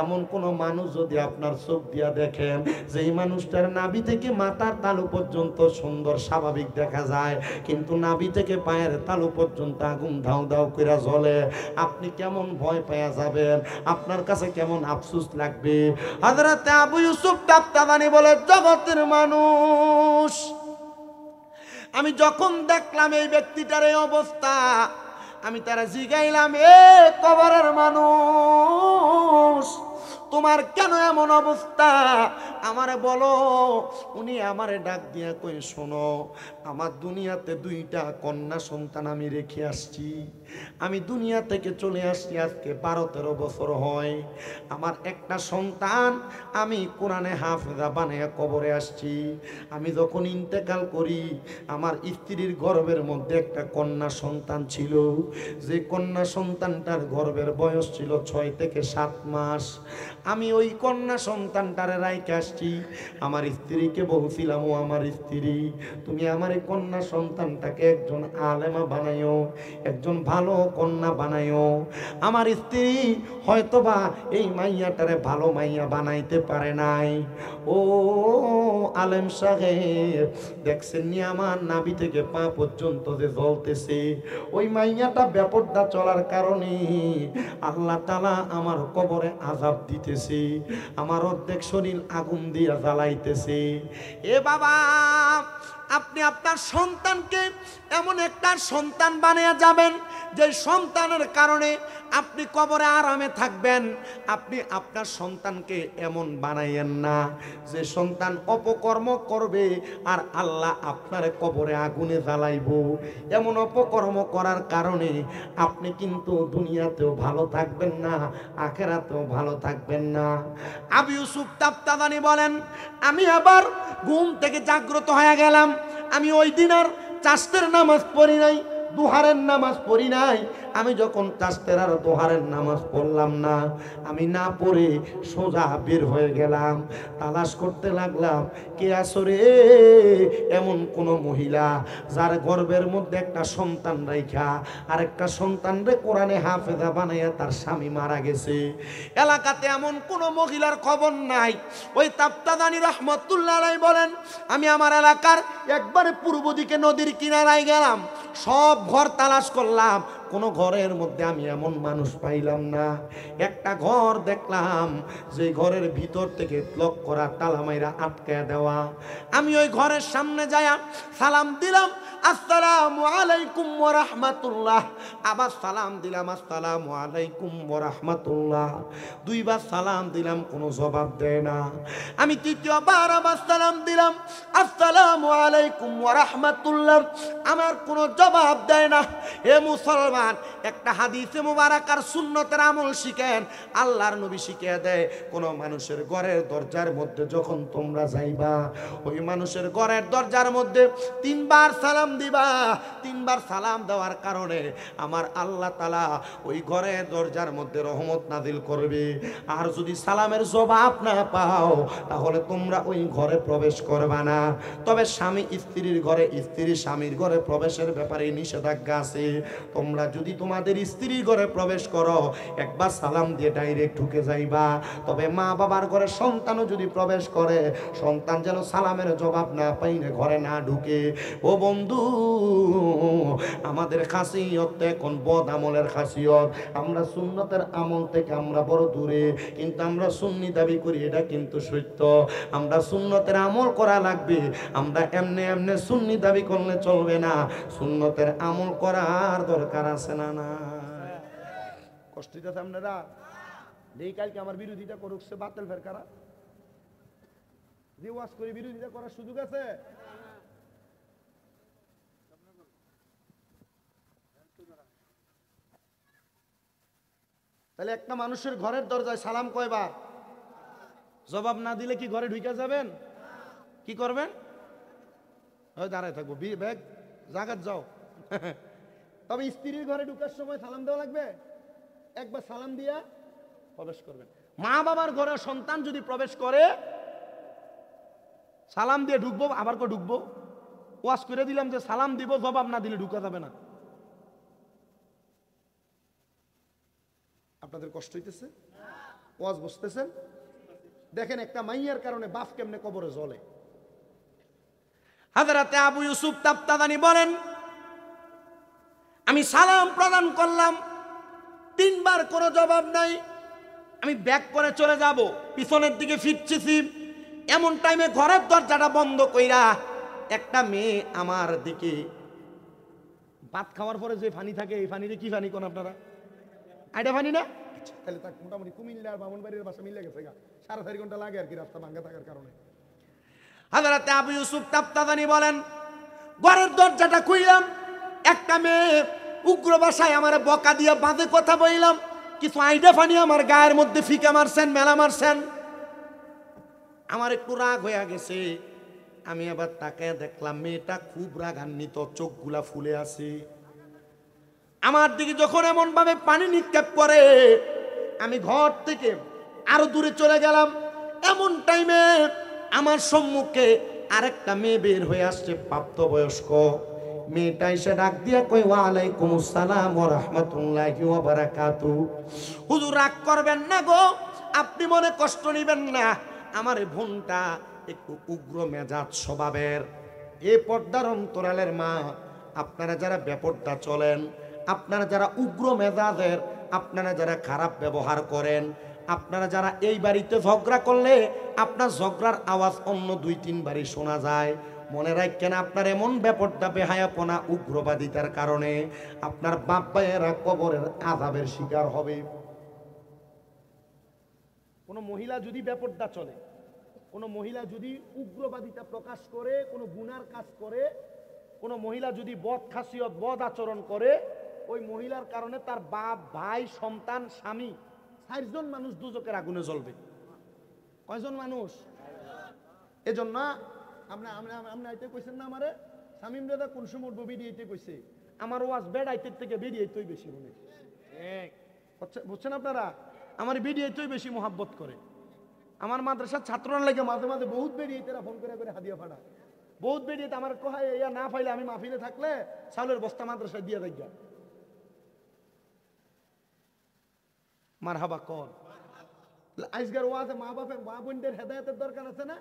এমন কোন মানুষ যদি আপনার চোখ দিয়া দেখেন যেই মানুষটার নাভি থেকে মাথার তালু পর্যন্ত সুন্দর স্বাভাবিক দেখা যায়, কিন্তু নাভি থেকে পায়ের তালু পর্যন্ত আগুন ধাউ ধাউ করে জ্বলে, আপনি কেমন ভয় পাওয়া যাবেন? আপনার কাছে কেমন আফসোস লাগবে? হযরত আবু ইউসুফ তাফতাজানি বলে, জগতের মানুষ, আমি যখন দেখলাম এই ব্যক্তিটার এই অবস্থা, আমি তারা জিগাইলাম, এ কবরের মানুষ, তোমার কেন এমন অবস্থা আমারে বলো। উনি আমারে ডাক দিয়া কই, শোনো, আমার দুনিয়াতে 2টা কন্যা সন্তান আমি রেখে আসছি। আমি দুনিয়া থেকে চলে আসছি আজকে 12-13 বছর হয়। আমার একটা সন্তান আমি কোরআনে হাফেজা বানিয়ে কবরে আসছি। আমি যখন ইন্তেকাল করি, আমার স্ত্রীর গর্ভের মধ্যে একটা কন্যা সন্তান ছিল, যে কন্যা সন্তানটার গর্ভের বয়স ছিল 6 থেকে 7 মাস। আমি ওই কন্যা সন্তানটারে রাইখে আসছি। আমার স্ত্রীকে বলছিলাম, ও আমার স্ত্রী, তুমি আমার এই কন্যা সন্তানটাকে একজন আলেমা বানাইও, একজন ভালো কন্যা বানাইও। আমার স্ত্রী হয়তোবা এই মাইয়াটারে ভালো মাইয়া বানাইতে পারে নাই। ও আলেম সাহেব, দেখছেন নি আমার নাভি থেকে পা পর্যন্ত যে জ্বলতেছে, ওই মাইয়াটা বেপরদা চলার কারণে আল্লাহ তাআলা আমার কবরে আযাব দিতেছে, আমার অর্ধেক শরীর আগুন দিয়া জ্বালাইতেছে। এ বাবা, আপনি আপনার সন্তানকে এমন একটা সন্তান বানিয়ে যাবেন যে সন্তানের কারণে আপনি কবরে আরামে থাকবেন। আপনি আপনার সন্তানকে এমন বানাইয়েন না যে সন্তান অপকর্ম করবে আর আল্লাহ আপনার কবরে আগুনে জ্বালাইব। এমন অপকর্ম করার কারণে আপনি কিন্তু দুনিয়াতেও ভালো থাকবেন না, আখিরাতেও ভালো থাকবেন না। আবু ইউসুফ তাফতাদানি বলেন, আমি আবার ঘুম থেকে জাগ্রত হয়ে গেলাম। আমি ওই দিন আর চাষতের নামাজ পড়ি নাই, দুহারের নামাজ পড়ি নাই। আমি যখন চাষতের আর দুহারের নামাজ পড়লাম না, আমি না পড়ে সোজা বের হয়ে গেলাম, তালাশ করতে লাগলাম কে আসরে এমন কোন মহিলা যার গর্ভের মধ্যে একটা সন্তান রাইখা আর একটা সন্তান রে কোরআনে হাফেজা বানাইয়া তার স্বামী মারা গেছে। এলাকাতে এমন কোন মহিলার খবর নাই। ওই তাফতাদানি রহমতুল্লাহ আলাইহি বলেন, আমি আমার এলাকার একবারে পূর্ব দিকে নদীর কিনারায় গেলাম, সব ঘর তালাশ করলাম, কোনো ঘরের মধ্যে আমি এমন মানুষ পাইলাম না। একটা ঘর দেখলাম, যে ঘরের ভিতর থেকে লক করা, তালা মাইরা আটকে দেওয়া। আমি ওই ঘরের সামনে যায়া সালাম দিলাম, আসসালামু আলাইকুম ওয়া রাহমাতুল্লাহ। আবার সালাম দিলাম, আসসালামু আলাইকুম ওয়া রাহমাতুল্লাহ। 2 বার সালাম দিলাম, কোনো জবাব দেয় না। আমি 3য় বার আবার সালাম দিলাম, আসসালামু আলাইকুম ওয়া রাহমাতুল্লাহ। আমার কোনো জবাব দেয় না। হে মুসলমান, একটা হাদিসে মুবারাকার সুন্নতের আমল শিখেন। আল্লাহর নবী শিখিয়ে দেয়, কোন মানুষের ঘরের দরজার মধ্যে যখন তোমরা যাইবা, ওই মানুষের ঘরের দরজার মধ্যে 3 বার সালাম দিবা। 3 বার সালাম দেওয়ার কারণে আমার আল্লাহ তাআলা ওই ঘরের দরজার মধ্যে রহমত নাজিল করবে। আর যদি সালামের জবাব না পাও, তাহলে তোমরা ওই ঘরে প্রবেশ করবা না। তবে স্বামী স্ত্রীর ঘরে, স্ত্রী স্বামীর ঘরে প্রবেশের ব্যাপারে নিষেধাজ্ঞা আছে। তোমরা যদি তোমাদের স্ত্রীর ঘরে প্রবেশ করো, একবার সালাম দিয়ে ডাইরেক্ট ঢুকে যাইবা। তবে মা বাবার ঘরে সন্তানও যদি প্রবেশ করে, সন্তান যেন সালামের জবাব না পাইলে ঘরে না ঢুকে। ও বন্ধু, আমাদের খাসিয়ত এখন বদ আমলের খাসিয়ত। আমরা সুন্নতের আমল থেকে আমরা বড় দূরে, কিন্তু আমরা সুন্নি দাবি করি, এটা কিন্তু সত্য। আমরা সুন্নতের আমল করা লাগবে। আমরা এমনি এমনি সুন্নি দাবি করলে চলবে না, সুন্নতের আমল করার দরকার আছে না। না কষ্ট দিতেছে আপনারা? এই কালকে আমার বিরোধিতা করুকছে বাতিল ফের কারা যে ওয়াজ করে বিরোধিতা করার সুযোগ আছে? তাহলে একটা মানুষের ঘরের দরজায় সালাম কয়বার? জবাব না দিলে কি ঘরে ঢুকে যাবেন? কি করবেন? ওই দাঁড়ায় থাকবো, ব্যাগ জাগাত যাও। তবে স্ত্রীর ঘরে ঢুকার সময় সালাম দেওয়া লাগবে। একবার সালাম দিয়া প্রবেশ করবেন। মা বাবার ঘরে সন্তান যদি প্রবেশ করে, সালাম দিয়ে ঢুকবো, আবার কো ঢুকবো। ওয়াজ করে দিলাম যে সালাম দিব, জবাব না দিলে ঢুকা যাবে না। আপনাদের কষ্ট হইতেছে? ওয়াজ বুঝতেছেন? দেখেন একটা মাইয়ার কারণে বাপ কেমনে কবরে জ্বলে। হযরতে আবু ইউসুফ তাফতাদানি বলেন, আমি সালাম প্রদান করলাম, 3 বার কোনো জবাব নাই। আমি ব্যাক করে চলে যাব, পিছনের দিকে ফিরতেছি, এমন টাইমে ঘরের দরজাটা বন্ধ কইরা একটা মেয়ে আমার দিকে ভাত খাওয়ার পরে যে পানি থাকে এই পানিতে কি পানি কোন আপনারা? আইডা পানি না? তাহলে তার মোটামুটি কুমিল্লা আর বামনবাড়ির বাসা মিলে গেছে গা, 4.5 ঘন্টা লাগে আর কি রাস্তা ভাঙ্গা থাকার কারণে। হযরত আবু ইউসুফ তাফতাদানি বলেন, ঘরের দরজাটা খুইলাম, একটা মেয়ে উগ্র ভাষায় আমারে বকা দিয়া বাঁধে কথা বইলাম, কিছু আইডা পানি আমার গায়ের মধ্যে ফিকা মারছেন, মেলা মারছেন। আমার একটু রাগ হয়ে গেছে। আমি আবার তাকে দেখলাম মেয়েটা খুব রাগান্বিত, চোখগুলা ফুলে আছে। আমার দিকে যখন এমন ভাবে পানি নিক্ষেপ করে, আমি ঘর থেকে আরো দূরে চলে গেলাম। এমন টাইমে আমার সম্মুখে আরেকটা মেয়ে বের হয়ে আসছে, প্রাপ্তবয়স্ক। মেয়েটা এসে ডাক দিয়া কই, ওয়ালাইকুম আসসালাম ওয়া রাহমাতুল্লাহি ওয়া বারাকাতুহু। হুজুর রাগ করবেন না গো, আপনি মনে কষ্ট নেবেন না, আমার এই বোনটা একটু উগ্র মেজাজ স্বভাবের। এই পর্দার অন্তরালের মা, আপনারা যারা বেপর্দা চলেন, আপনারা যারা উগ্র মেজাজের, আপনারা যারা খারাপ ব্যবহার করেন, আপনারা যারা এই বাড়িতে ঝগড়া করলে আপনার ঝগড়ার আওয়াজ অন্য 2-3 বাড়ি শোনা যায়, মনে রাখেন আপনার এমন বেপর্দা বেহায়াপনা উগ্রবাদিতার কারণে আপনার বাপ ভাইয়েরা কবরের আযাবের শিকার হবে। কোন মহিলা যদি বেপর্দা চলে, কোন মহিলা যদি উগ্রবাদিতা প্রকাশ করে, কোন গুনার কাজ করে, কোন মহিলা যদি বদ খাসিয়ত বদ আচরণ করে, ওই মহিলার কারণে তার বাপ ভাই সন্তান স্বামী 4 জন মানুষ দুজকের আগুনে জ্বলবে। কয়জন মানুষ? এজন্য আমরা আমরা আমরা আইতে কইছেন না আমারে শামীম দাদা কোন সময় বেরিয়েতে কইছে, আমার ওয়াজ বেড আইতে থেকে বেরিয়েতেই বেশি মনে ঠিক বুঝছেন আপনারা, আমার বেরিয়েতেই বেশি মোহাব্বত করে। আমার মাদ্রাসার ছাত্ররা লাগে মাঝে মাঝে বহুত বেরিয়েতে ফোন করে করে হাদিয়া ফাড়া, বহুত বেরিয়েতে আমার কোহায় ইয়া না পাইলে আমি মাহফিলে থাকলে চাউলের বস্তা মাদ্রাসায় দিয়ে দেয়। মারহাবা কর। আজকের ওয়াজে মা বাপের মা বোনদের হেদায়েতের দরকার আছে না?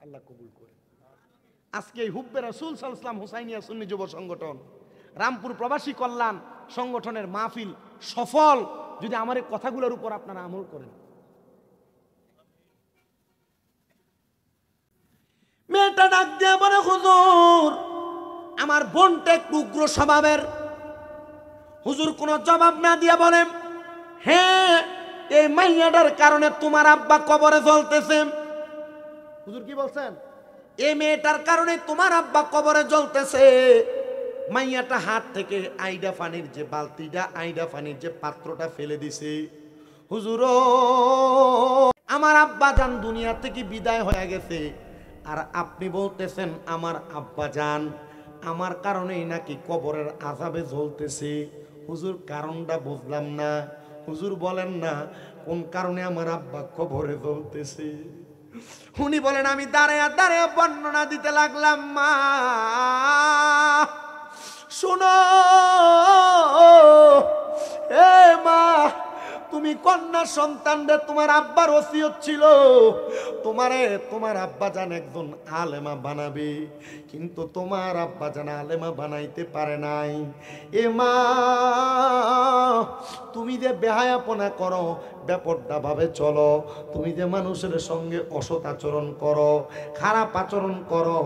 আল্লাহ কবুল করে। আজকে এই হুব্বে রাসূল সাল্লাল্লাহু আলাইহি ওয়াসাল্লাম হুসাইনিয়া সুন্নি যুব সংগঠন, রামপুর প্রবাসী কল্যাণ সংগঠনের মাহফিল সফল যদি আমার এই কথাগুলোর উপর আপনারা আমল করেন। মেয়েটা ডাক দিয়ে বলে, হুজুর আমার বোনটা একটু উগ্র স্বভাবের। হুজুর কোনো জবাব না দিয়া বলেন, হ্যাঁ এই মাইয়াটার কারণে তোমার আব্বা কবরে জ্বলতেছে। হুজুর কি বলছেন? এই মেয়েটার কারণে তোমার আব্বা কবরে জ্বলতেছে। মাইয়াটা হাত থেকে আইডা পানির যে বালতিটা, আইডা পানির যে পাত্রটা ফেলে দিছে। হুজুর আমার আব্বা জান দুনিয়া থেকে বিদায় হয়ে গেছে, আর আপনি বলতেছেন আমার আব্বা জান আমার কারণেই নাকি কবরের আযাবে জ্বলতেছে। হুজুর কারণটা বুঝলাম না। হুজুর বলেন না কোন কারণে আমার আব্বা কবরে জ্বলতেছে। উনি বলেন, আমি দাঁড়ায়া দাঁড়ায়া বর্ণনা দিতে লাগলাম, মা শোনো, এ মা তুমি কন্যা সন্তানরে তোমার আব্বার ওসিয়ত ছিল তোমারে তোমার আব্বা জান একজন আলেমা বানাবে, কিন্তু তোমার আব্বা জান আলেমা বানাইতে পারে নাই। এ মা তুমি যে বেহায়াপনা করো, বেপর্দা ভাবে চলো, তুমি যে মানুষের সঙ্গে অসৎ আচরণ করো, খারাপ আচরণ করো,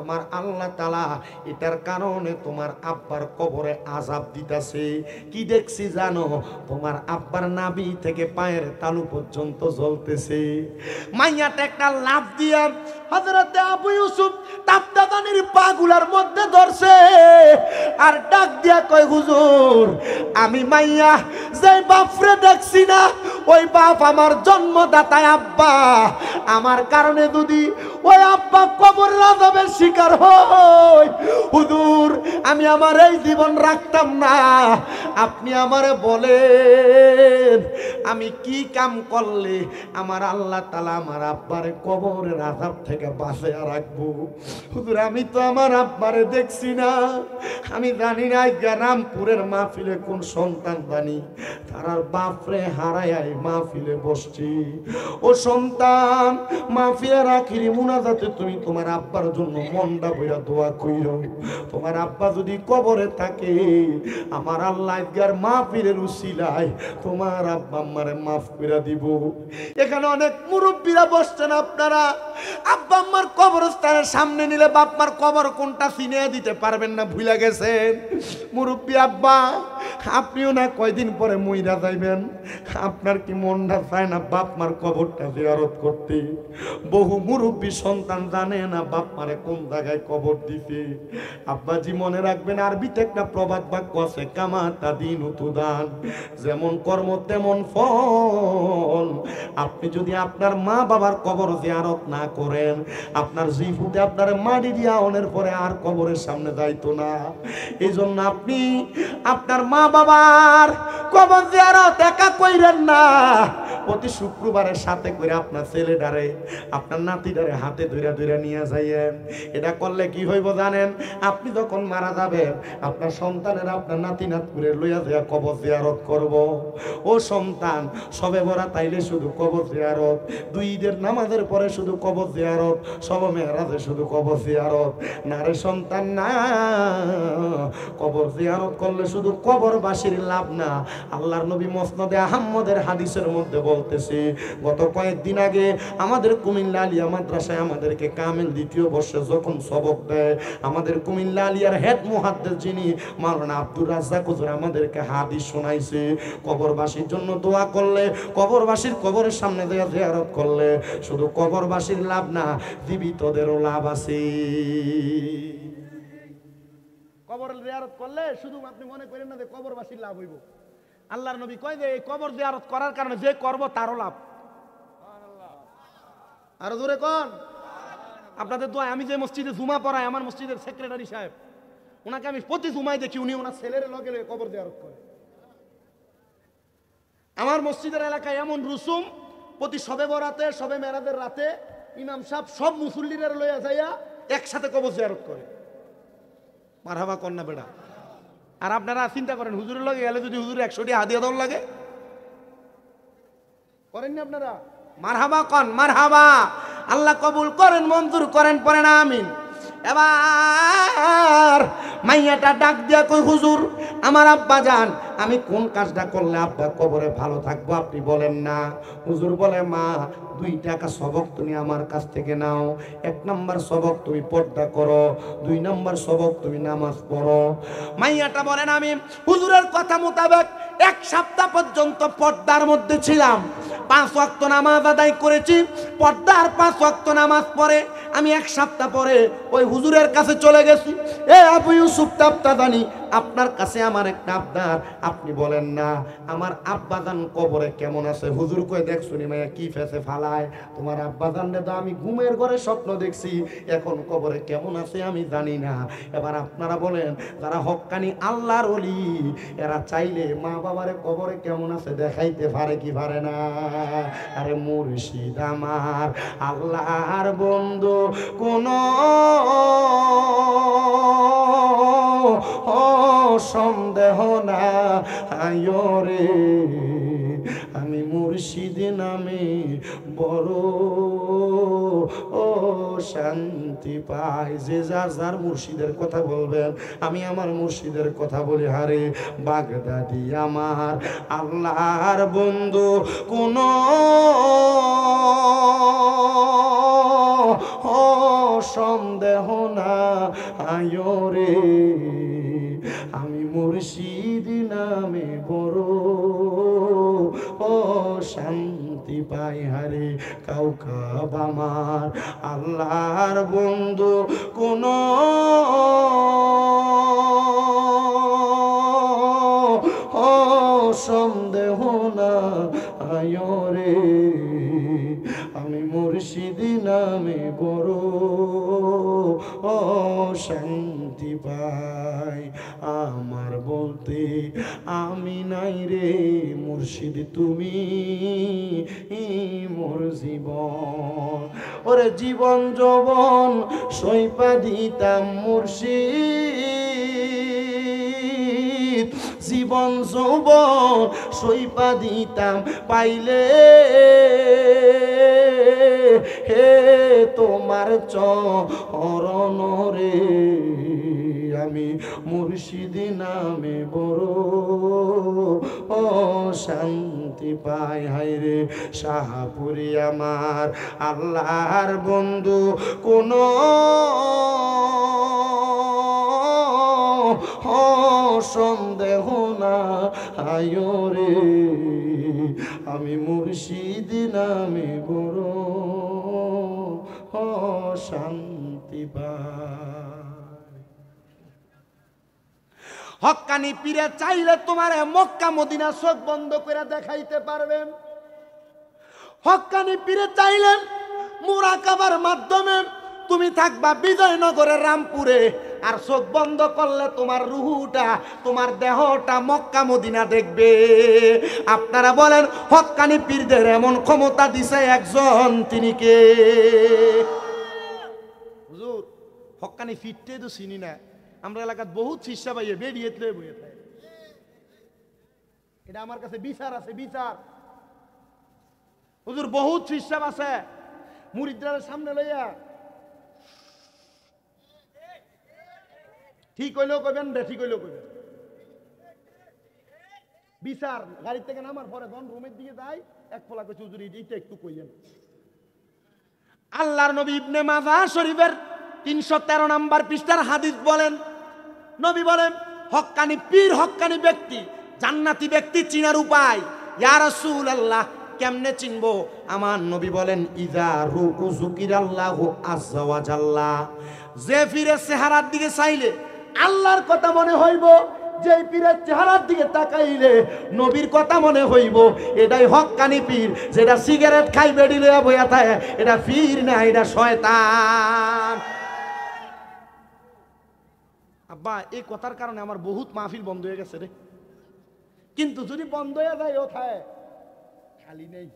আমার আল্লাহ তাআলা এটার কারণে তোমার আব্বার কবরে আযাব দিতেছে। কি দেখছি জানো? তোমার আব্বার নাভি থেকে পায়ের তালু পর্যন্ত জ্বলতেছে। মাইয়াটা একটা লাফ দিয়া হযরত আবু ইউসুফ তাবতাদানির পাগুলার মধ্যে ধরছে আর ডাক দিয়া কয়, হুজুর আমি মাইয়া যে বাপরে দেখছি না, ওই বাপ আমার জন্মদাতা আব্বা, আমার কারণে যদি ওই আব্বা কবরের আযাবের শিকার হয়, হুজুর আমি আমার এই জীবন রাখতাম না। আপনি আমারে বলেন আমি কি কাম করলে আমার আল্লাহ তাআলা আমার আব্বারে কবরের আযাব থেকে বাঁচিয়ে রাখবো? হুজুর আমি তো আমার আব্বারে দেখছি না, আমি জানি না রামপুরের মাহফিলে কোন সন্তান জানি তার বাপরে হারায় মাহফিলে বসছি। ও সন্তান মাহফিলের আখিরি মোনাজাতে তুমি তোমার আব্বার জন্য মনটা বইরা দোয়া কইরো। তোমার আব্বা যদি কবরে থাকে, আমার আল্লাহ আজকের মাহফিলের উসিলায় তোমার আব্বা আম্মারে মাফ কইরা দিব। এখানে অনেক মুরব্বীরা বসছেন, আপনারা আব্বা আম্মার কবরস্থানের সামনে নিলে বাপ মার কবর কোনটা চিনে দিতে পারবেন না, ভুলে গেছেন। মুরব্বী আব্বা, আপনিও না কয়দিন পরে মইরা যাইবেন, আপনার কি মনটা চায় না বাপ মার কবরটা জিয়ারত করতে? বহু মুরব্বী সন্তান জানে না বাপ মারে কোন জায়গায় কবর দিতে। আব্বাজি মনে রাখবেন, আরবিতে একটা প্রবাদ বাক্য আছে, কামাতা দিন উতুদান, যেমন কর্ম তেমন ফল। আপনি যদি আপনার মা বাবার কবর জিয়ারত না করেন, আপনার জিফুতে আপনার মাটি দিয়া অনের পরে আর কবরের সামনে যাইতো না। এই জন্য আপনি আপনার মা বাবার কবর জিয়ারত একা কইরেন না, প্রতি শুক্রবারের সাথে করে আপনার ছেলেটারে আপনার নাতিটারে হাতে ধইরা ধইরা নিয়ে যাইয়েন। এটা করলে কি হইব জানেন? আপনি যখন মারা যাবেন, আপনার সন্তানেরা আপনার নাতি নাতকুরে লইয়া যাইয়া কবর জিয়ারত করব। ও সন্তান, সবে বরাত তাইলে শুধু কবর জিয়ারত, দুই ঈদের নামাজের পরে শুধু কবর জিয়ারত, সব মেরাজে শুধু কবর জিয়ারত না রে সন্তান, না। কবর জিয়ারত করলে শুধু কবরবাসীর লাভ না। আল্লাহর নবী মুসনাদে আহমদের হাদিসের মধ্যে বলতেছে, গত কয়েকদিন আগে আমাদের কুমিল্লা আলিয়া মাদ্রাসায় আমাদেরকে কামিল দ্বিতীয় বর্ষে যখন সবক দেয়, আমাদের কুমিল্লা আলিয়ার হেড মুহাদ্দিস যিনি মাওলানা আব্দুর রাজ্জাক হুজুর আমাদেরকে হাদিস শোনাইছে, কবরবাসীর জন্য দোয়া করলে, কবরবাসীর কবরের সামনে দিয়ে জিয়ারত করলে শুধু কবরবাসীর লাভ না, জীবিতদেরও লাভ আছে। কবর জিয়ারত করলে শুধু আপনি মনে করেন না যে কবরবাসীর লাভ হইব। আল্লাহর নবী কয় যে এই কবর জিয়ারত করার কারণে যে করব তারও লাভ। আরো জোরে কোন? আপনাদের দোয়া। আমি যে মসজিদে জুমা পড়াই, আমার মসজিদের সেক্রেটারি সাহেব, ওনাকে আমি প্রতি জুমায় দেখি উনি ওনার ছেলের লগে লগে কবর জিয়ারত করে। আমার মসজিদের এলাকায় এমন রুসুম, প্রতি সবে বরাতে সবে মেরাজের রাতে ইমাম সাহেব সব মুসল্লিদের লইয়া যাইয়া একসাথে কবর জিয়ারত করে। মারহাবা কন্যা বেড়া। আর আপনারা চিন্তা করেন, হুজুরের লগে গেলে যদি হুজুর 100টি হাদিয়া দল লাগে, করেননি আপনারা? মারহাবা কন, মারহাবা। আল্লাহ কবুল করেন, মঞ্জুর করেন, পড়েন আমিন। এবার মাইয়াটা ডাক দিয়া কই, হুজুর আমার আব্বা যান, আমি কোন কাজটা করলে আব্বা কবরে ভালো থাকবো আপনি বলেন না। হুজুর বলে, মা 2 টাকা সবক তুমি আমার কাছ থেকে নাও। 1 নম্বর সবক তুমি পর্দা করো, 2 নম্বর সবক তুমি নামাজ পড়ো। মাইয়াটা বলেন, আমি হুজুরের কথা মোতাবেক 1 সপ্তাহ পর্যন্ত পর্দার মধ্যে ছিলাম, 5 ওয়াক্ত নামাজ আদায় করেছি, পর্দার 5 ওয়াক্ত নামাজ পড়ে আমি 1 সপ্তাহ পরে ওই হুজুরের কাছে চলে গেছি। এ আবু ইউসুফ তাবতাদানি, আপনার কাছে আমার একটা আবদার, আপনি বলেন না আমার আব্বাজান কবরে কেমন আছে? হুজুর কই, দেখ শুনি মাইয়া কি ফেসে ফালায়, তোমার আব্বাজানরে তো আমি ঘুমের ঘরে স্বপ্ন দেখছি, এখন কবরে কেমন আছে আমি জানি না। এবার আপনারা বলেন, যারা হক্কানি আল্লাহর ওলি, এরা চাইলে মা বাবারে কবরে কেমন আছে দেখাইতে পারে কি পারে না? আরে মুর্শিদ আমার আল্লাহর বন্ধু, কোন সন্দেহ না আয়রে, আমি মুর্শিদ নামে বড় ও শান্তি পাই। যে যার যার মুর্শিদের কথা বলবেন, আমি আমার মুর্শিদের কথা বলি। হারে বাগদাদি আমার আল্লাহর বন্ধু, কোন সন্দেহ না আয়রে, আমি মুর্শিদ নামে বড় ও শান্তি পাই। হারে কাউকাব আমার আল্লাহর বন্ধু, কোন সন্দেহ না আয়রে, আমি মুর্শিদ নামে বড় ও শান্তি পাই। আমার বলতে আমি নাই রে মুর্শিদ, তুমি মোর জীবন। ওরে জীবন যৌবন সইপা দিতাম মুর্শিদ, জীবন যৌবন সইপা দিতাম পাইলে হে তোমার চরণ রে আমি মুর্শিদি নামে বড় শান্তি পাই। হায় রে শাহপুরি আমার আল্লাহর বন্ধু কোন সন্দেহ না আয়ো রে আমি মুর্শিদি নামে বড় শান্তি পাই। হক্কানি পীরে চাইলে তোমার মক্কা মদিনা চোখ বন্ধ করে দেখাইতে পারবেন। হক্কানি পীরে চাইলেন মুরাকাবার মাধ্যমে তুমি থাকবা বিজয়নগরের রামপুরে, আর চোখ বন্ধ করলে তোমার রুহুটা তোমার দেহটা মক্কা মদিনা দেখবে। আপনারা বলেন হক্কানি পীরদের এমন ক্ষমতা দিছে একজন, তিনি কে? হুজুর হক্কানি ফিরতে তো চিনি না, আমরা এলাকার বহুত শিষ্যা পাইয়ে বেরিয়ে বইয়ে থাকে। এটা আমার কাছে বিচার আছে, বিচার। হুজুর বহুত শিষ্যা আছে মুরিদদের সামনে লইয়া ঠিক হইলেও কইবেন রে, ঠিক হইলেও কইবেন বিচার। গাড়ি থেকে নামার পরে যখন রুমের দিকে যাই এক ফলা কইছে হুজুর এইটা একটু কইলেন। আল্লাহর নবী ইবনে মাজাহ শরীফের 313 নম্বর পৃষ্ঠার হাদিস বলেন, নবী বলেন হক্কানি পীর হক্কানি ব্যক্তি জান্নাতি ব্যক্তি চিনার উপায়। ইয়া রাসূলুল্লাহ কেমনে চিনবো? আমার নবী বলেন ইযা রুকু যুকিরাল্লাহু আযজা ওয়া জাল্লা, যে পীরের চেহারার দিকে চাইলে আল্লাহর কথা মনে হইব, যে পীরের চেহারার দিকে তাকাইলে নবীর কথা মনে হইব, এটাই হক্কানি পীর। যেটা সিগারেট খাই বেড়ি লইয়া বইয়া থাকে এটা পীর না, এটা শয়তান। আব্বা এই কথার কারণে আমার বহুত মাহফিল বন্ধ হয়ে গেছে রে। কিন্তু যদি বন্ধ হয়ে যায় ও থাকে খালি নেই,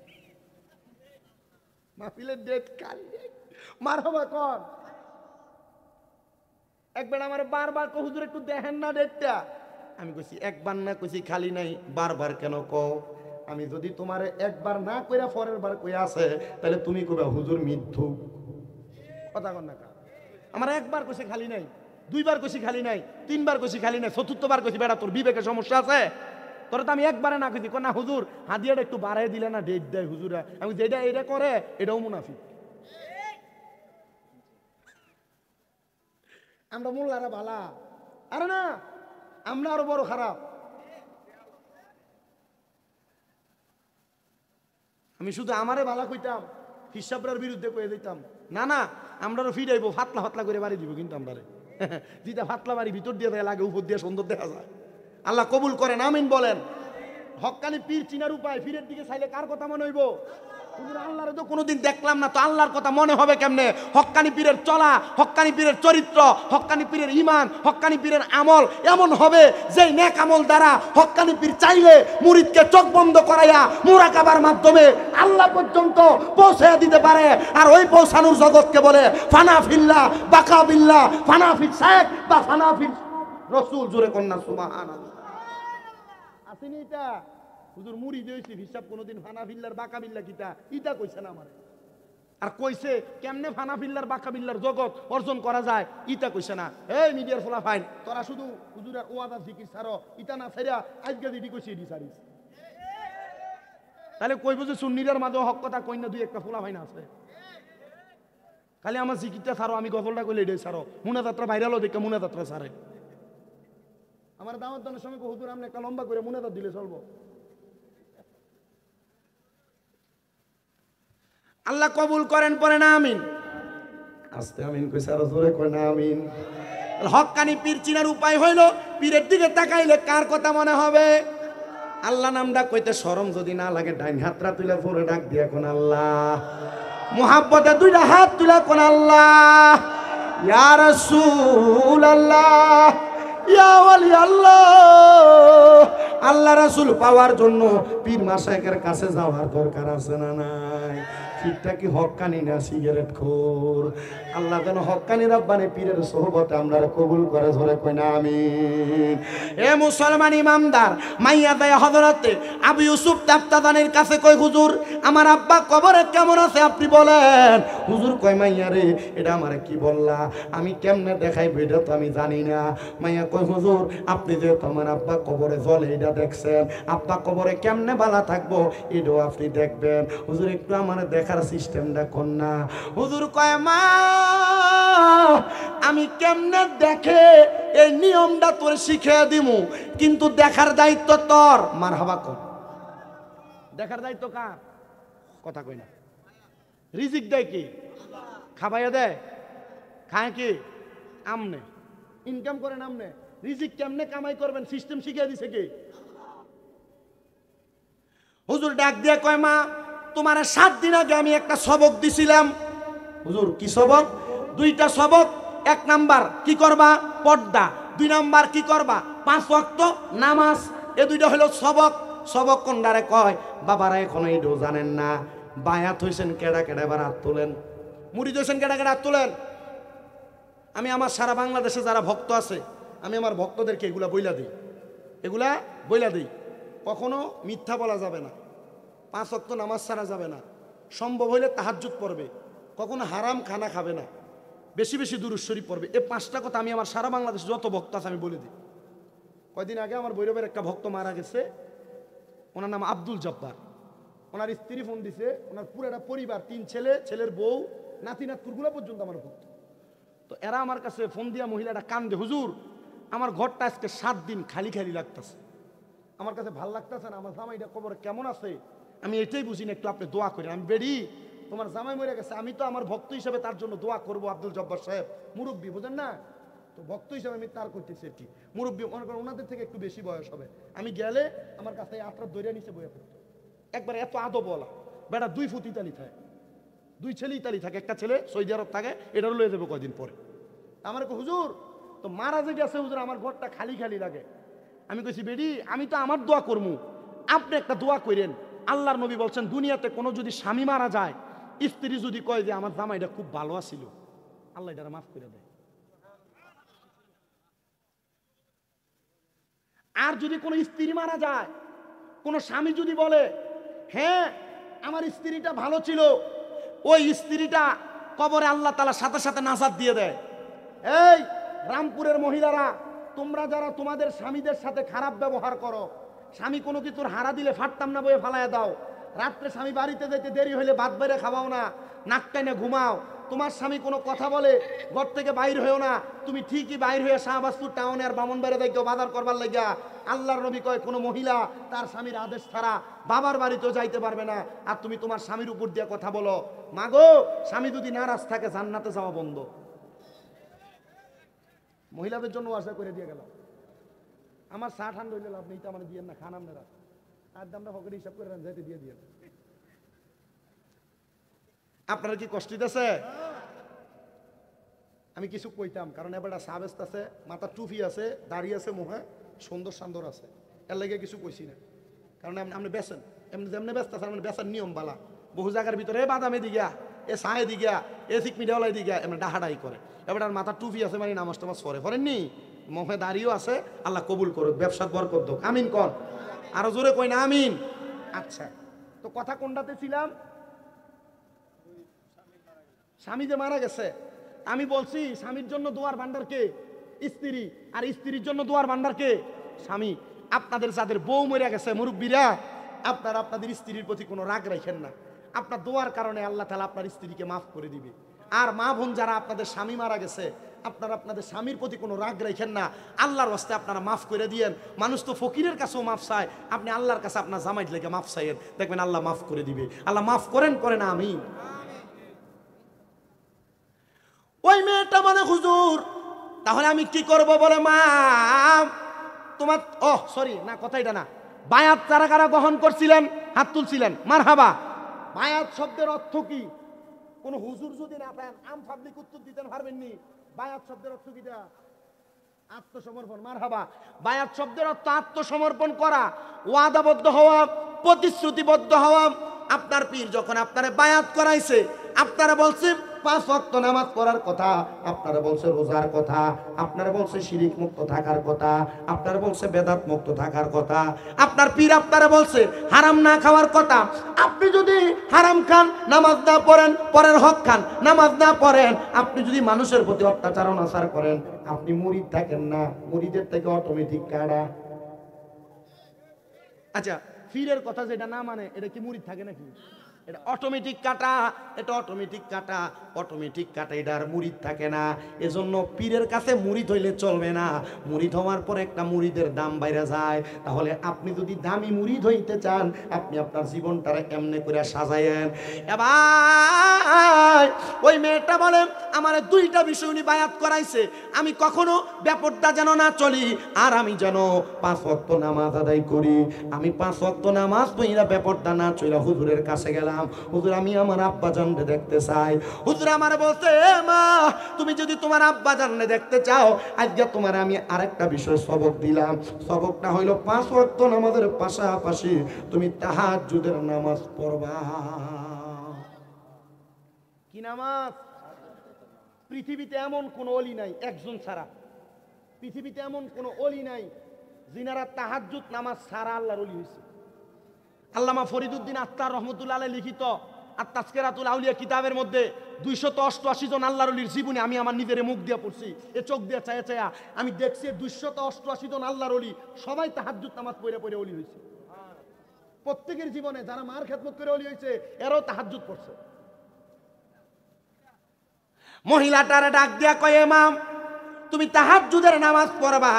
মাহফিলের ডেট খালি নেই। মারহাবা কর। একবার আমার বারবার কো হুজুর একটু দেখেন না ডেটটা। আমি কইছি একবার না, কইছি খালি নাই, বারবার কেন কও? আমি যদি তোমারে একবার না কইরা পরের বার কইয়া আছে তাহলে তুমি কইবা হুজুর মিথ্যু। কথা কন না কা? আমার একবার কইছে খালি নাই, দুইবার কইছি খালি নাই, তিনবার কইছি খালি নাই, চতুর্থবার কইছি বেটা তোর বিবেকের সমস্যা আছে, তোরা তো আমি একবারে না কইছি। না হুজুর হাদিয়াটা একটু বাড়াই দিলে না, ডেট দেয় হুজুরা। আমি যেটা এটা করে এটাও মুনাফিক। আমরা মোল্লারা ভালা, আরে না আমরা আরো বড় খারাপ। আমি শুধু আমারে ভালা কইতাম, হিসাবরার বিরুদ্ধে কয়ে দিতাম। না না আমরা ফিরাইবো, ফাতলা ফাতলা করে বাড়ি দিব। কিন্তু আমরা যেটা ফাতলা বাড়ি ভিতর দিয়ে দেয় লাগে, উপর দিয়ে সুন্দর দেখা যায়। আল্লাহ কবুল করেন, আমিন বলেন। হক্কানি পীর চিনার উপায়, পীরের দিকে চাইলে কার কথা মনে হইব? আল্লাহরে তো কোনোদিন দেখলাম না, তো আল্লাহর কথা মনে হবে কেমনে? হক্কানি পীরের চলা, হক্কানি পীরের চরিত্র, হক্কানি পীরের ঈমান, হক্কানি পীরের আমল এমন হবে যে নেক আমল দ্বারা হক্কানি পীর চাইলে মুরিদকে চোখ বন্ধ করাইয়া মুরাকাবার মাধ্যমে আল্লাহ পর্যন্ত পৌঁছাইয়া দিতে পারে। আর ওই পৌঁছানোর জগৎকে বলে ফানা ফিল্লাহ, বাকা বিল্লাহ, ফানা ফিল শাইখ বা ফানা ফিল রাসূল। জোরে কন্যা সুবহানাল্লাহ। আসেনি এটা? হুজুর মুরিদ হইছি, হিসাব কোনোদিন ফানা ফিল্লার বাকা বিল্লাহ কিতা ইটা কইছে না আমারে। আর কইছে কেমনে ফানা ফিল্লার বাকা বিল্লার জগৎ অর্জন করা যায় ইটা কইছে না। এই মিডিয়ার ফলা ফাইন, তোরা শুধু হুজুরের ওয়াদা জিকির ছাড়ো, ইটা না ছাইরা আজকে দিদি কইছি এডি ছাড়িস। তাহলে কইব যে সুন্নিদের মাঝে হক কথা কই না, দুই একটা ফলা ফাইন আছে। খালি আমার জিকিরটা ছাড়ো, আমি গজলটা কইলে এটাই ছাড়ো। মুনাযাত্রা ভাইরালও দেখে মুনাযাত্রা ছাড়ে। আমার দাওয়াত দানের সময় হুজুর আপনি একটা লম্বা করে মুনাজাত দিলে চলবো। আল্লাহ কবুল করেন, পরে না আমিন। আস্তে আমিন কইছে, আর জোরে কয় না আমিন। হক্কানি পীর চিনার উপায় হইল পীরের দিকে তাকাইলে কার কথা মনে হবে? আল্লাহ নামটা কইতে শরম যদি না লাগে ডাইন হাতটা তুলে পরে ডাক দিয়া কোন আল্লাহ। মুহাব্বতে দুইটা হাত তুলে কোন আল্লাহ। ইয়া রাসূলুল্লাহ, ইয়া ওয়ালি আল্লাহ। আল্লাহ রাসূল পাওয়ার জন্য পীর মাশায়েখের কাছে যাওয়ার দরকার আছে না নাই? ঠিকঠাক কি হক্কানি না সিগারেট খোর? আল্লাহ যেন হক্কানি রাব্বানি পীরের সোহবতে আমরা কবুল করে, ধরে কই না আমিন। এ মুসলমান ইমানদার, মাইয়া দেয় হযরতে আবু ইউসুফ তাফতাদানির কাছে কই, হুজুর আমার আব্বা কবরে কেমন আছে আপনি বলেন। হুজুর কয়, মাইয়া রে এটা আমারে কি বললা, আমি কেমনে দেখাইব এটা তো আমি জানি না। মাইয়া কয়, হুজুর আপনি যে তোমার আব্বা কবরে জ্বলে এটা দেখছেন, আব্বা কবরে কেমনে বালা থাকবো এটাও আপনি দেখবেন। হুজুর একটু আমার দেখার সিস্টেমটা কোন না। হুজুর কয়, মা আমি কেমনে দেখে এই নিয়মটা তোর শিখিয়ে দিমু, কিন্তু দেখার দায়িত্ব তোর। মারহাবা কর। দেখার দায়িত্ব কার? কথা কই না। রিজিক দেয় কি? খাবাইয়া দেয়? খায় কি? আমনে ইনকাম করেন, আমনে রিজিক কেমনে কামাই করবেন সিস্টেম শিখিয়ে দিছে কি? হুজুর ডাক দিয়ে কয়, মা তোমার 7 দিন আগে আমি একটা সবক দিছিলাম। হুজুর কি সবক? 2টা সবক। 1 নাম্বার কি করবা? পর্দা। 2 নাম্বার কি করবা? 5 ওয়াক্ত নামাজ। এই 2টা হলো সবক। সবক কোনটারে কয়? বাবারা এখনো এটাও জানেন না। বায়াত হইছেন কেডা কেডা, এবার হাত তোলেন। মুরিদ হইছেন কেডা কেডা, হাত তোলেন। আমি আমার সারা বাংলাদেশে যারা ভক্ত আছে, আমি আমার ভক্তদেরকে এগুলা বইলা দিই, এগুলা বইলা দিই। কখনো মিথ্যা বলা যাবে না, 5 ওয়াক্ত নামাজ ছাড়া যাবে না, সম্ভব হইলে তাহাজ্জুদ পড়বে, কখনো হারাম খানা খাবে না, বেশি বেশি দুরূদ শরীফ পড়বে। এই 5টা কথা আমি আমার সারা বাংলাদেশে যত ভক্ত আছে আমি বলে দিই। কয়দিন আগে আমার ভৈরবের একটা ভক্ত মারা গেছে, ওনার নাম আব্দুল জব্বার। ওনার স্ত্রী ফোন দিছে, ওনার পুরোটা পরিবার, 3 ছেলে, ছেলের বউ, নাতি নাতকুরগুলো পর্যন্ত আমার ভক্ত। তো এরা আমার কাছে ফোন দিয়া মহিলাটা কান্দে, হুজুর আমার ঘরটা আজকে 7 দিন খালি খালি লাগতেছে, আমার কাছে ভাল লাগতেছে না, আমার জামাইটা কবরে কেমন আছে আমি এটাই বুঝি না, একটু আপনি দোয়া করেন। আমি বেড়ি তোমার জামাই মরে গেছে, আমি তো আমার ভক্ত হিসেবে তার জন্য দোয়া করবো। আব্দুল জব্বার সাহেব মুরব্বী, বুঝেন না, তো ভক্ত হিসেবে আমি তার করতেছি আর কি। মুরব্বী মনে করেন ওনাদের থেকে একটু বেশি বয়স হবে। আমি গেলে আমার কাছে আত্রার দৈরা নিচে বয়ে পড়তো, একবার এত আদব বলা। বেটা 2 ফুট ইতালি থাকে, 2 ছেলে ইতালি থাকে, একটা ছেলে সৌদি আরব থাকে, এটারও লয়ে যাবে কয়দিন পরে। আমার হুজুর তো মারা যে গেছে, হুজুর আমার ঘরটা খালি খালি লাগে। আমি কইছি, বেডি আমি তো আমার দোয়া করবো, আপনি একটা দোয়া করেন। আল্লাহর নবী বলছেন, দুনিয়াতে কোনো যদি স্বামী মারা যায়, স্ত্রী যদি কয় যে আমার জামাইটা খুব ভালো আছিল, আল্লাহ এটা মাফ করে দেয়। আর যদি কোনো স্ত্রী মারা যায়, কোনো স্বামী যদি বলে হ্যাঁ আমার স্ত্রীটা ভালো ছিল, ওই স্ত্রীটা কবরে আল্লাহ তাআলা সাথে সাথে নাজাত দিয়ে দেয়। এই রামপুরের মহিলারা, তোমরা যারা তোমাদের স্বামীদের সাথে খারাপ ব্যবহার করো, স্বামী কোনো কিছুর হারা দিলে ফাটতাম না বয়ে ফালাইয়া দাও, রাত্রে স্বামী বাড়িতে যেতে দেরি হইলে ভাত বাইরে খাওয়াও না, নাক টাইনে ঘুমাও, তোমার স্বামী কোনো কথা বলে ঘর থেকে বাইর হয়েও না, তুমি ঠিকই বাইর হয়ে শাহবাজপুর টাউনে আর বামনবাড়ি দেখো বাজার করবার লাগিয়া। আল্লাহর নবী কয়, কোনো মহিলা তার স্বামীর আদেশ ছাড়া বাবার বাড়িতেও যাইতে পারবে না। আর তুমি তোমার স্বামীর উপর দিয়ে কথা বলো, মাগো স্বামী যদি নারাজ থাকে জান্নাতে যাওয়া বন্ধ। মহিলাদের জন্য আশা করে দিয়ে গেলাম। আমার চা ঠান্ডা হইলে লাভ নেই, তো আমার দিয়ে না, খান আপনারা আর দামটা পকেটে হিসাব করে যাইতে দিয়ে দিয়ে। আপনারা কি কষ্ট দিতেছে? আমি কিছু কইতাম, কারণ এবার সাবেস্ত আছে, মাথা টুপি আছে, দাড়ি আছে, মুখে সুন্দর সুন্দর আছে, এর লাগে কিছু কইছি না। কারণ আপনি বেছেন এমনি যেমনি ব্যস্ত আছে, মানে বেচার নিয়ম বালা। বহু জায়গার ভিতরে বাদামে দিগা, এ সাহে দিগা, এ ঠিক মিডিয়াওয়ালাই দিগা, এমনি ডাহাডাই করে। এবার মাথা টুপি আছে, মানে নামাজ টামাজ পড়ে, পড়েননি, মুখে দাড়িও আছে। আল্লাহ কবুল করুক, ব্যবসার বরকত হোক, আমিন কর, আরো জোরে কই না আমিন। আচ্ছা, তো কথা কোনটাতে ছিলাম? স্বামী যে মারা গেছে, আমি বলছি স্বামীর জন্য দোয়ার ভান্ডার কে? স্ত্রী। আর স্ত্রীর জন্য দোয়ার ভান্ডার কে? স্বামী। আপনাদের যাদের বউ মরে গেছে, মুরব্বীরা, আপনারা আপনাদের স্ত্রীর প্রতি কোনো রাগ রাখেন না। আপনার দোয়ার কারণে আল্লাহ তাআলা আপনার স্ত্রীকে মাফ করে দিবে। আর মা বোন যারা আপনাদের স্বামী মারা গেছে, আপনারা আপনাদের স্বামীর প্রতি কোনো রাগ রাখেন না, আল্লাহর ওয়াস্তে আপনারা মাফ করে দিয়েন। মানুষ তো ফকিরের কাছেও মাফ চায়, আপনি আল্লাহর কাছে আপনার জামাইত লেগে মাফ চাইয়েন, দেখবেন আল্লাহ মাফ করে দিবে। আল্লাহ মাফ করেন, করে না আমিন। ওই মেয়েটা মানে হুজুর তাহলে আমি কি করব বলে, মা তোমার সরি না, কথা এটা না। বায়াত কারা কারা গ্রহণ করছিলেন? হাত তুলছিলেন, মারহাবা। বায়াত শব্দের অর্থ কি? কোন হুজুর যদি না পান, আম পাবলিক উত্তর দিতেন পারবেননি। বায়াত শব্দের অর্থ কিটা? আত্মসমর্পণ, মারহাবা। বায়াত শব্দের অর্থ আত্মসমর্পণ করা, ওয়াদাবদ্ধ হওয়া, প্রতিশ্রুতিবদ্ধ হওয়া। আপনার পীর যখন আপনারে বায়াত করাইছে, আপনারা বলছে 5 ওয়াক্ত নামাজ পড়ার কথা, আপনারা বলছে রোজার কথা, আপনারা বলছে শিরিক মুক্ত থাকার কথা, আপনারা বলছে বেদাত মুক্ত থাকার কথা, আপনার পীর আপনারা বলছে হারাম না খাওয়ার কথা। আপনি যদি হারাম খান, নামাজ না পড়েন, পরের হক খান, নামাজ না পড়েন, আপনি যদি মানুষের প্রতি অত্যাচার অনাচার করেন, আপনি মুরিদ থাকেন না, মুরিদের থেকে অটোমেটিক কাটা। আচ্ছা, পীরের কথা যেটা না মানে এটা কি মুরিদ থাকে নাকি? এটা অটোমেটিক কাটা, এটা অটোমেটিক কাটা, অটোমেটিক কাটা, এটা আর মুরিদ থাকে না। এজন্য পীরের কাছে মুরিদ হইলে চলবে না। মুরিদ হওয়ার পর একটা মুরিদের দাম বাইরে যায়। তাহলে আপনি যদি দামি মুরিদ হইতে চান, আপনি আপনার জীবনটারে এমনি করে সাজায়েন। এবার ওই মেয়েটা বলে আমার 2টা বিষয় উনি বায়াত করাইছে, আমি কখনো ব্যাপারটা যেন না চলি, আর আমি যেন 5 ওয়াক্ত নামাজ আদায় করি। আমি 5 ওয়াক্ত নামাজ পড়িয়া ব্যাপারটা না চইলা হুজুরের কাছে গেলাম। হুজুর, আমি আমার আব্বা জানকে দেখতে চাই। হুজুর আমার বলতে, মা তুমি যদি তোমার আব্বা জানকে দেখতে চাও, আজকে তোমার আমি আরেকটা বিষয় সবক দিলাম। সবকটা হইল 5 ওয়াক্ত নামাজের পাশাপাশি তুমি তাহাজ্জুদের নামাজ পড়বা। কি নামাজ? পৃথিবীতে এমন কোন ওলি নাই, একজন ছাড়া পৃথিবীতে এমন কোন ওলি নাই যিনারা তাহাজ্জুদ নামাজ ছাড়া আল্লাহর ওলি হয়েছে। আল্লামা ফরিদউদ্দিন আত্তার রহমতুল্লাহ আলাইহি লিখিত আত-তাজকিরাতুল আউলিয়া কিতাবের মধ্যে 288 জন আল্লাহর ওলির জীবনী আমি আমার নিজের মুখ দিয়ে পড়ছি, এ চোখ দিয়ে চায়া চায়া আমি দেখছি 288 জন আল্লাহর ওলি সবাই তাহাজ্জুদ নামাজ পড়ে পড়ে ওলি হয়েছে। প্রত্যেকের জীবনে যারা মার খেদমত করে ওলি হয়েছে, এরাও তাহাজ্জুদ পড়ছে। মহিলাটারে ডাক দিয়া কয়, ইমাম তুমি তাহাজ্জুদের নামাজ পড়বা।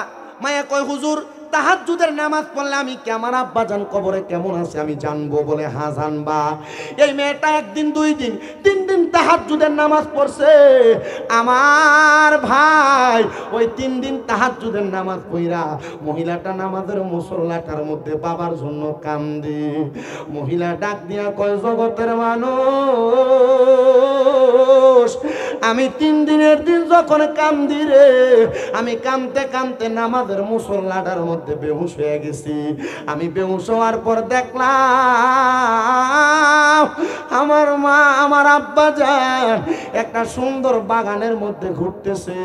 মায়া কয়, হুজুর তাহাজ্জুদের নামাজ পড়লে আমি কি আমার আব্বাজান কবরে কেমন আছে আমি জানবো? বলে হ্যাঁ জানবা। এই মেয়েটা 1 দিন 2 দিন 3 দিন তাহাজ্জুদের নামাজ পড়ছে। আমার ভাই ওই 3 দিন তাহাজ্জুদের নামাজ পড়া মহিলাটা নামাজের মুসল্লাটার মধ্যে বাবার জন্য কান্দে। মহিলা ডাক দিয়া কয়, জগতের মানুষ, আমি 3 দিনের দিন যখন কান্দি রে, আমি কাঁদতে কাঁদতে নামাজের মুসল্লাটার মধ্যে বেহুশ হয়ে গেছি। আমি বেহুশ হওয়ার পর দেখলাম আমার মা আমার আব্বা জান একটা সুন্দর বাগানের মধ্যে ঘুরতেছে,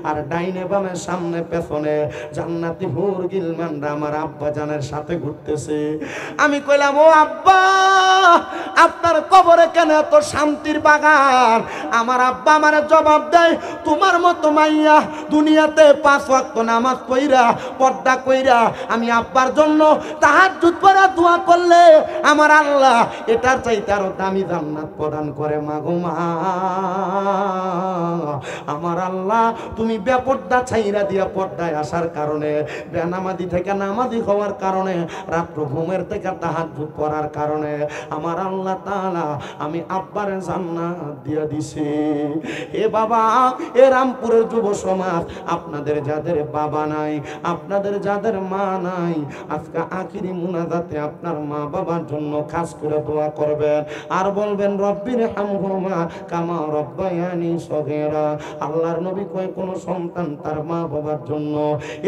আর ডাইনে বামে সামনে পেছনে জান্নাতি হুর গিলমানরা আমার আব্বা জানের সাথে ঘুরতেছে। আমি কইলাম, ও আব্বা, আপনার কবরে কেন এত শান্তির বাগান? আমার আব্বা আমার জবাব দেয়, তোমার মতো মাইয়া দুনিয়াতে 5 ওয়াক্ত নামাজ পড়া পর্দা কইরা আমি আব্বার জন্য তাহাজ্জুদ পড়া দোয়া করলে আমার আল্লাহ এটার চাইতে আরো দামি জান্নাত প্রদান করে। মাগো মা, আমার আল্লাহ তুমি বেপর্দা ছাইরা দিয়া পর্দায় আসার কারণে, বেনামাজি থেকে নামাজি হওয়ার কারণে, রাত্র ঘুমের থেকে তাহাজ্জুদ পড়ার কারণে আমার আল্লাহ তাআলা আমি আব্বারে জান্নাত দিয়া দিছি। এ বাবা, এ রামপুরের যুব সমাজ, আপনাদের যাদের বাবা নাই, আপনাদের যাদের মা নাই, আজকে আখিরি মুনাজাতে আপনার মা বাবার জন্য খাস করে দোয়া করবেন আর বলবেন, রব্বির হামহুমা কামা রব্বায়ানি সগীরা। আল্লাহর নবী কয়, কোন সন্তান তার মা বাবার জন্য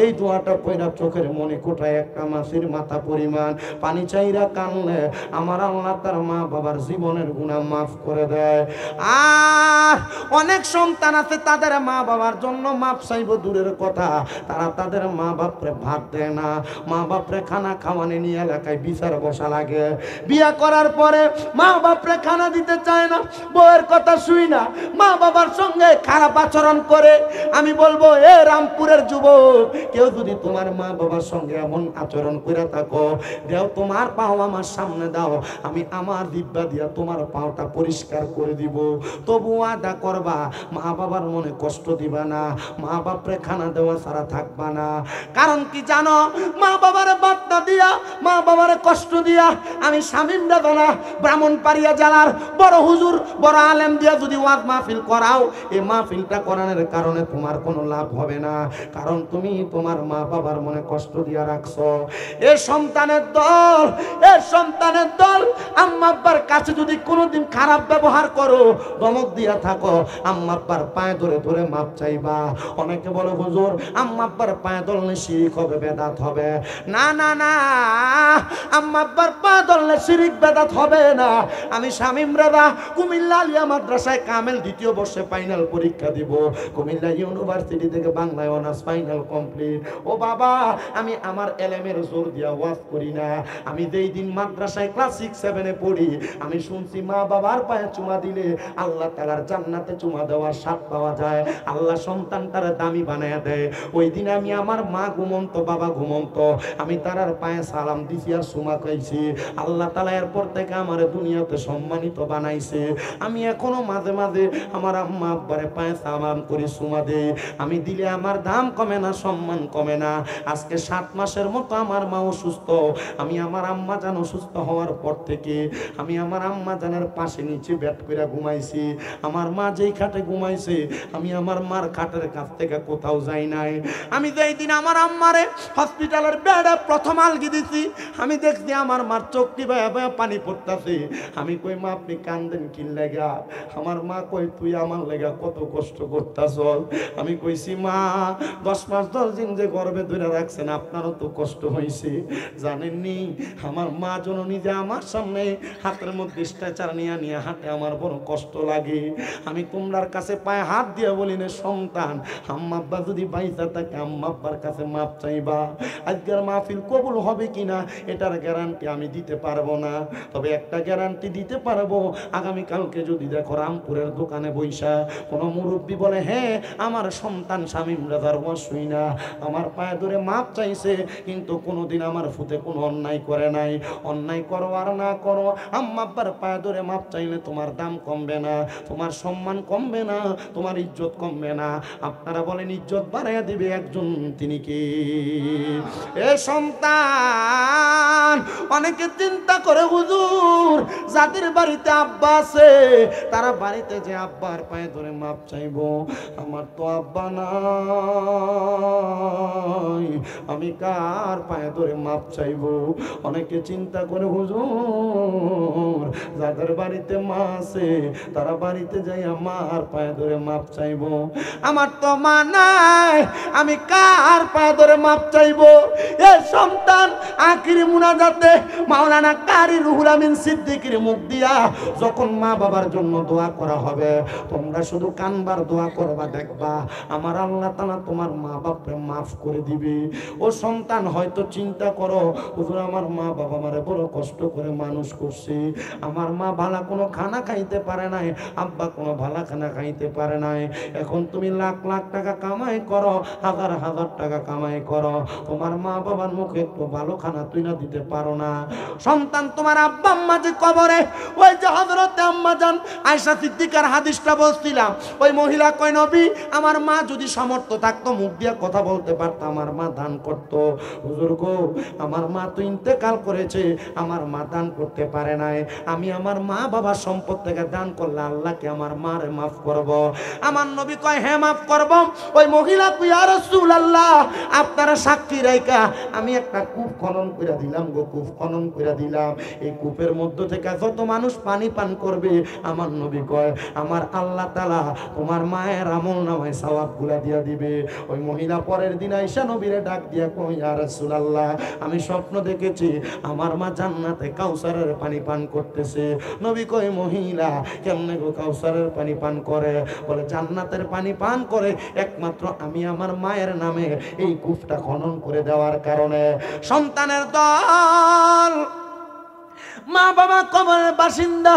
এই দোয়াটা পয়রা চোখের মনি কোটায় একটা মাছের মাথা পরিমাণ পানি চাইরা কানলে আমার আল্লাহ তার মা বাবার জীবনের গুনাহ মাফ করে দেয়। আর অনেক সন্তান আছে তাদের মা বাবার জন্য মাপ চাইব দূরের কথা, তারা তাদের মা বাপরে ভাত দেয় না, মা বাপরে খানা খাওয়ানি নিয়ে এলাকায় বিচার বসা লাগে। বিয়া করার পরে মা বাপরে খানা দিতে চায় না, বউয়ের কথা শুই না, মা বাবার সঙ্গে খারাপ আচরণ করে। আমি বলবো, এ রামপুরের যুবক, কেউ যদি তোমার মা বাবার সঙ্গে এমন আচরণ করে থাকো, দেও তোমার পাও আমার সামনে দাও, আমি আমার দিব্যা দিয়া তোমার পাওটা পরিষ্কার করে দিব। তবু আদা করবা, মা বাবার মনে কষ্ট দিবা না, মা বাপরে খানা দেওয়া ছাড়া থাকবা না। কারণ কি জানো, মা বাবার বার্তা দিয়া, মা বাবার কষ্ট দিয়া আমি শামীম বেদনা ব্রাহ্মণবাড়িয়া জেলার বড় হুজুর বড় আলেম দিয়া যদি ওয়াজ মাহফিল করাও, এই মাহফিলটা করানোর কারণে তোমার কোনো লাভ হবে না, কারণ তুমি তোমার মা বাবার মনে কষ্ট দিয়া রাখছো। এ সন্তানের দল আম্মা আব্বার কাছে যদি কোনোদিন খারাপ ব্যবহার করো, ধমক দিয়া থাকো, আম্মা আব্বার পায়ে ধরে ধরে মাপ চাইবা। অনেকে বলে হুজুর আম্মা আব্বার পায়ে ধরলে শিরিক হবে, বেদাত হবে। না না না, আম্মা আব্বার পায়ে ধরলে শিরিক বেদাত হবে না। আমি শামীম রাজা কুমিল্লা আলিয়া মাদ্রাসায় কামেল দ্বিতীয় বর্ষে ফাইনাল পরীক্ষা দিব। কুমিল্লা ইউনিভার্সিটি থেকে বাংলায় অনার্স ফাইনাল কমপ্লিট। ও বাবা, আমি আমার এলেমের জোর দিয়া ওয়াজ করি না। আমি যেই দিন মাদ্রাসায় ক্লাস 6-7 পড়ি, আমি শুনছি মা বাবার পায়ে চুমা দিলে আল্লাহ তাআলার জান্নাতে চুমা দেওয়ার স্বাদ পাওয়া যায়, আল্লাহ সন্তানটার দামি বানায় দেয়। ওই দিন আমি আমার মা ঘুমন্ত, বাবা ঘুমন্ত, আমি তারার পায়ে সালাম দিছি আর চুমা খাইছি। আল্লাহ তাআলা এরপর থেকে আমার দুনিয়াতে সম্মানিত বানাইছে। আমি এখনো মাঝে মাঝে আমার আম্মা আব্বারে পায়ে সালাম করি, চুমা দেই। আমি দিলে আমার দাম কমে না, সম্মান কমে না। আজকে 7 মাসের মতো আমার মা অসুস্থ। আমি আমার আম্মা জান অসুস্থ হওয়ার পর থেকে আমি আমার আম্মা জানের পাশে নিচে বেড করে ঘুমাইছি। আমার মা যেই খাটে ঘুমাইছে আমি আমার মার খাটের কাছ থেকে কোথাও যাই নাই। আমি যেই দিন আমার আম্মারে হসপিটালের বেডে প্রথম আলগি দিছি, আমি দেখছি আমার মার চোখটি বয়া বয়া পানি পড়তাছে। আমি কই মা আপনি কান্দেন কি লাগা? আমার মা কই তুই আমার লাগা কত কষ্ট করতাছ। আমি কইছি মা 10 মাস 10 দিন যে গর্ভে ধরে রাখছেন আপনারও তো কষ্ট হয়েছে, জানেননি? আমার মা জননী যে আমার সামনে হাতের মধ্যে স্ট্রেচার নিয়ে হাঁটে, আমার বড় কষ্ট লাগে। আমি তোমরার কাছে পায়ে হাত দিয়ে বলি না সন্তান, আম্মা আব্বা যদি বাইসা থাকে আম্মা আব্বার কাছে মাপ চাইবা। আজকের মাহফিল কবুল হবে কিনা এটার গ্যারান্টি আমি দিতে পারবো না, তবে একটা গ্যারান্টি দিতে পারবো, আগামীকালকে যদি দেখো রামপুরের দোকানে বইসা কোনো মুরব্বী বলে হ্যাঁ আমার সন্তান শামীম রাজার ওয়াজ শুই না, আমার পায়ে ধরে মাপ চাইছে, কিন্তু কোনোদিন আমার ফুতে কোনো অন্যায় করে নাই। অন্যায় করো আর না করো, আম্মা আব্বার পায়ে ধরে মাপ চাইলে তোমার দাম কমবে না, তোমার সম্মান কমবে না, তোমার ইজ্জত কমবে না। আপনারা বলেন ইজ্জত বাড়াইয়া দিবে একজন, তিনি কি? এ সন্তান, অনেকে চিন্তা করে হুজুর যাদের বাড়িতে আব্বা আছে তারা বাড়িতে যে আব্বার পায়ে ধরে মাপ চাইবো, আমার তো আব্বা নাই, আমি কার পায়ে ধরে মাপ চাইবো? অনেকে চিন্তা করে হুজুর যাদের বাড়িতে মা আছে তারা বাড়িতে যাই আমার পায়ে ধরে মাপ চাইবো, আমার তো মা নাই, আমি কার পায়ে ধরে মাপ চাইবো? এ সন্তান, আখিরি মুনাজাতে মাওলানা কারি রুহুল আমিন সিদ্দিকীর মুখ দিয়া যখন মা বাবার জন্য দোয়া করা হবে, তোমরা শুধু কানবার দোয়া করবা, দেখবা আমার আল্লাহ তাআলা তোমার মা বাপকে মাফ করে দিবে। ও সন্তান, হয়তো চিন্তা করো হুজুর আমার মা বাবা আমারে বড় কষ্ট করে মানুষ করছে, আমার মা ভালো কোনো খানা খাইতে পারে নাই, আব্বা কোনো ভালো খানা খাইতে পারে নাই। এখন তুমি লাখ লাখ টাকা কামাই করো, হাজার হাজার টাকা কামাই করো, তোমার মা বাবার মুখে একটু ভালো খানা তুই না দিতে পারো না। সন্তান, তোমার আব্বা আম্মা যে কবরে, ওই যে হযরতে আম্মা জান আয়েশা সিদ্দিকার হাদিসটা বলছিলাম, ওই মহিলা কয় নবী আমার মা যদি সামর্থ্য থাকতো মুখ দিয়ে কথা বলতে পারতো, আমার মা দান করতো। হুজুর গো, আমার মা তো ইন্তেকাল করেছে, আমার মা দান করতে পারে নাই, আমি আমার মা বাবার সম্পদ থেকে দান করলে আল্লাহকে আমার মারে মাফ করব। আমার নবী কয় হ্যাঁ মাফ করব। ওই মহিলা কয় ইয়া রাসূলুল্লাহ আপনারা সাক্ষী রাইকা আমি একটা কূপ খনন করে দিলাম গো, কূপ খনন করে দিলাম, এই কূপের মধ্য থেকে যত মানুষ পানি পান করবে, আমার নবী কয় আমার আল্লাহ তাআলা তোমার মায়ের আমল নামায় সওয়াবগুলা দিয়া দিবে। ওই মহিলা পরের দিন আয়েশা নবীরে ডাক দিয়া কয় ইয়া রাসূলুল্লাহ আমি স্বপ্ন দেখেছি আমার মা জান্নাতে কাউসারের পানি পান করতেছে। নবী কয় মহিলা কেমনে গো কাউসারের পানি পান করে? বলে জান্নাতের পানি পান করে একমাত্র আমি আমার মায়ের নামে এই কূপটা খনন করে দেওয়ার কারণে। সন্তানের দল, মা বাবা কবরের বাসিন্দা,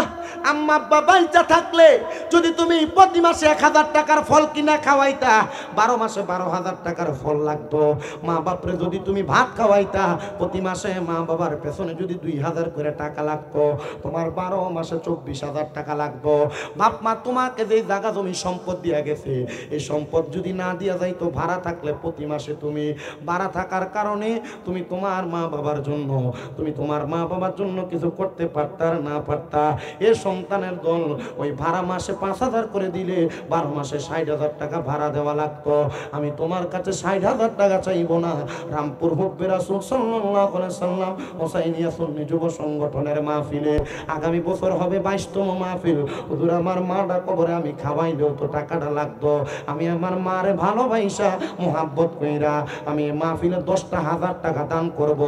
আম্মা আব্বা বাইচা থাকলে যদি তুমি প্রতি মাসে 1000 টাকার ফল কিনা খাওয়াইতা, 12 মাসে 12,000 টাকার ফল লাগতো। মা বাপরে যদি তুমি ভাত খাওয়াইতা, প্রতি মাসে মা বাবার পেছনে যদি 2000 করে টাকা লাগতো, তোমার 12 মাসে 24,000 টাকা লাগতো। বাপ মা তোমাকে যে জায়গা জমি সম্পদ দিয়া গেছে, এই সম্পদ যদি না দিয়া যাইতো, ভাড়া থাকলে প্রতি মাসে তুমি ভাড়া থাকার কারণে তুমি তোমার মা বাবার জন্য, তুমি তোমার মা বাবার জন্য কিছু করতে পারতা না পারতা। এ সন্তানের দল, ওই ভাড়া মাসে 5,000 করে দিলে 12 মাসে 60,000 টাকা ভাড়া দেওয়া লাগতো। আমি তোমার কাছে 60,000 টাকা চাইবো না। রামপুর হুব্বে রাসূল সাল্লাল্লাহু আলাইহি সাল্লাম হোসাইনিয়া সুন্নি যুব সংগঠনের মাহফিলে আগামী বছর হবে 22তম মাহফিল। হুজুর আমার মাটা কবরে আমি খাওয়াইলেও তো টাকাটা লাগতো। আমি আমার মারে ভালোবাসা মোহাব্বত কইরা আমি এই মাহফিলে 10,000 টাকা দান করব।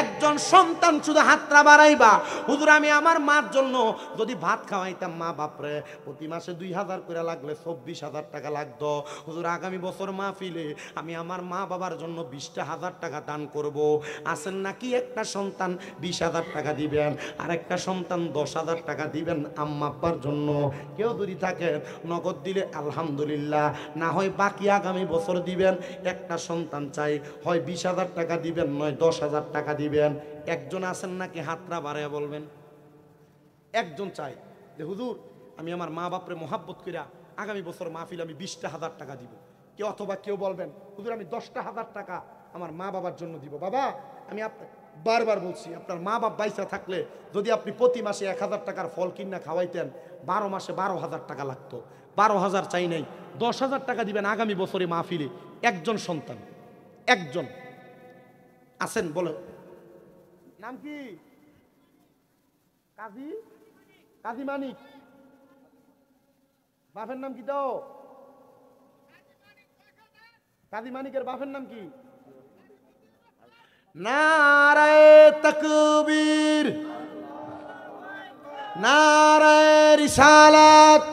একজন সন্তান শুধু হাতটা বাড়াইবা, হুজুর আমি আমার মার জন্য যদি ভাত খাওয়াইতাম, মা বাপরে প্রতি মাসে 2,000 করে লাগলে 24,000 টাকা লাগতো। হুজুর আগামী বছর মাহফিলে আমি আমার মা বাবার জন্য 20,000 টাকা দান করব। আছেন নাকি একটা সন্তান 20,000 টাকা দিবেন, আর একটা সন্তান 10,000 টাকা দিবেন আম্মা আব্বার জন্য? কেউ যদি থাকে নগদ দিলে আলহামদুলিল্লাহ, না হয় বাকি আগামী বছর দিবেন। একটা সন্তান চাই, হয় 20,000 টাকা দিবেন, নয় 10,000 টাকা দিবেন। একজন আছেন নাকি হাতটা বাড়াইয়া বলবেন? একজন চাই যে হুজুর আমি আমার মা বাপরে মোহাব্বত কইরা আগামী বছর মাহফিল আমি 20,000 টাকা দিব। কেউ অথবা কেউ বলবেন হুজুর আমি 10,000 টাকা আমার মা বাবার জন্য দিব। বাবা আমি বারবার বলছি, আপনার মা বাপ বাইসা থাকলে যদি আপনি প্রতি মাসে 1,000 টাকার ফল কিনা খাওয়াইতেন, 12 মাসে 12,000 টাকা লাগতো। 12,000 চাই নাই, 10,000 টাকা দিবেন আগামী বছরে মাহফিলে। একজন সন্তান, একজন আছেন বলে? নাম কি? কাজী কাজী মানিক। বাপের নাম কি? তো কাজী মানিকের বাপের নাম কি? নারায়ে তাকবীর, নারায়ে রিসালাত।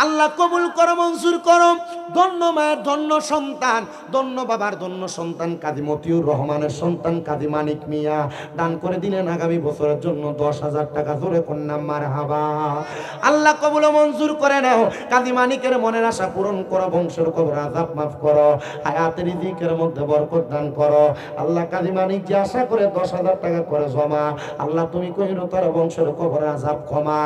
আল্লাহ কবুল করো, মঞ্জুর করো। ধন্য মায়ের ধন্য সন্তান, ধন্য বাবার ধন্য সন্তান কাজী মতিউর রহমানের সন্তান কাজী মানিক মিয়া দান করে দিলেন আগামী বছরের জন্য 10,000 টাকা। জোরে কন্যা মারহাবা। আল্লাহ কবুল মঞ্জুর করে নাও। কাজী মানিকের মনের আশা পূরণ করো, বংশের কবর আযাব মাফ করো, হায়াতের রিজিকের মধ্যে বরকত দান করো। আল্লাহ কাজী মানিক যে আশা করে 10,000 টাকা করে জমা, আল্লাহ তুমি কইরো তার বংশের কবর আযাব ক্ষমা।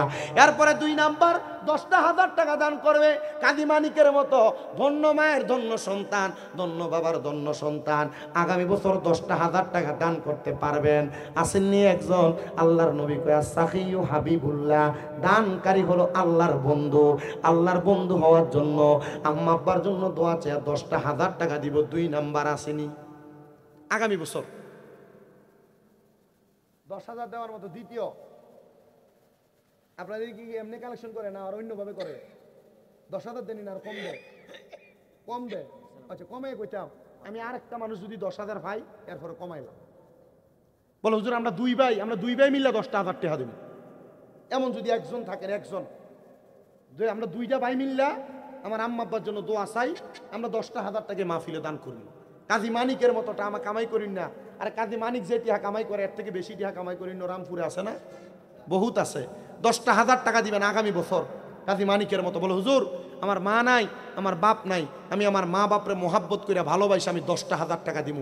এরপরে 2 নাম্বার 10,000 টাকা দান করবে কাজী মানিকের মতো ধন্য মায়ের ধন্য সন্তান, ধন্য বাবার ধন্য সন্তান। আগামী বছর 10,000 টাকা দান করতে পারবেন। আসেননি একজন? আল্লাহর নবী কয় সাখিয়ু হাবিবুল্লাহ, দানকারী হলো আল্লাহর বন্ধু। আল্লাহর বন্ধু হওয়ার জন্য আম্মা আব্বার জন্য দোয়া চেয়ে 10,000 টাকা দিব। 2 নাম্বার আসেনি? আগামী বছর 10,000 দেওয়ার মতো দ্বিতীয়। আপনাদের কি এমনি কালেকশন করে না আর অন্যভাবে করে? 10,000 দেনি না আর কম দেয়? কম দেয়। আচ্ছা কমে কইতাম আমি আরেকটা মানুষ যদি 10,000 পাই এরপরে কমাইলাম। বলো হুজুর আমরা 2 ভাই, আমরা 2 ভাই মিললে 10,000 টাকা দেব। এমন যদি একজন থাকেন, একজন আমরা 2টা ভাই মিললা আমার আম্মা আব্বার জন্য দোয়া চাই, আমরা 10,000 টাকা মাহফিলে দান করি। কাজী মানিকের মতো টাকা কামাই করি না। আর কাজী মানিক যে টিহা কামাই করে এর থেকে বেশি টিহা কামাই করি না। রামপুরে আছে না? বহুত আছে। 10,000 টাকা দিবেন আগামী বছর কাজী মানিকের মতো। বলে হুজুর আমার মা নাই, আমার বাপ নাই, আমি আমার মা বাপরে মোহাব্বত করে ভালোবাসি, আমি 10,000 টাকা দিব।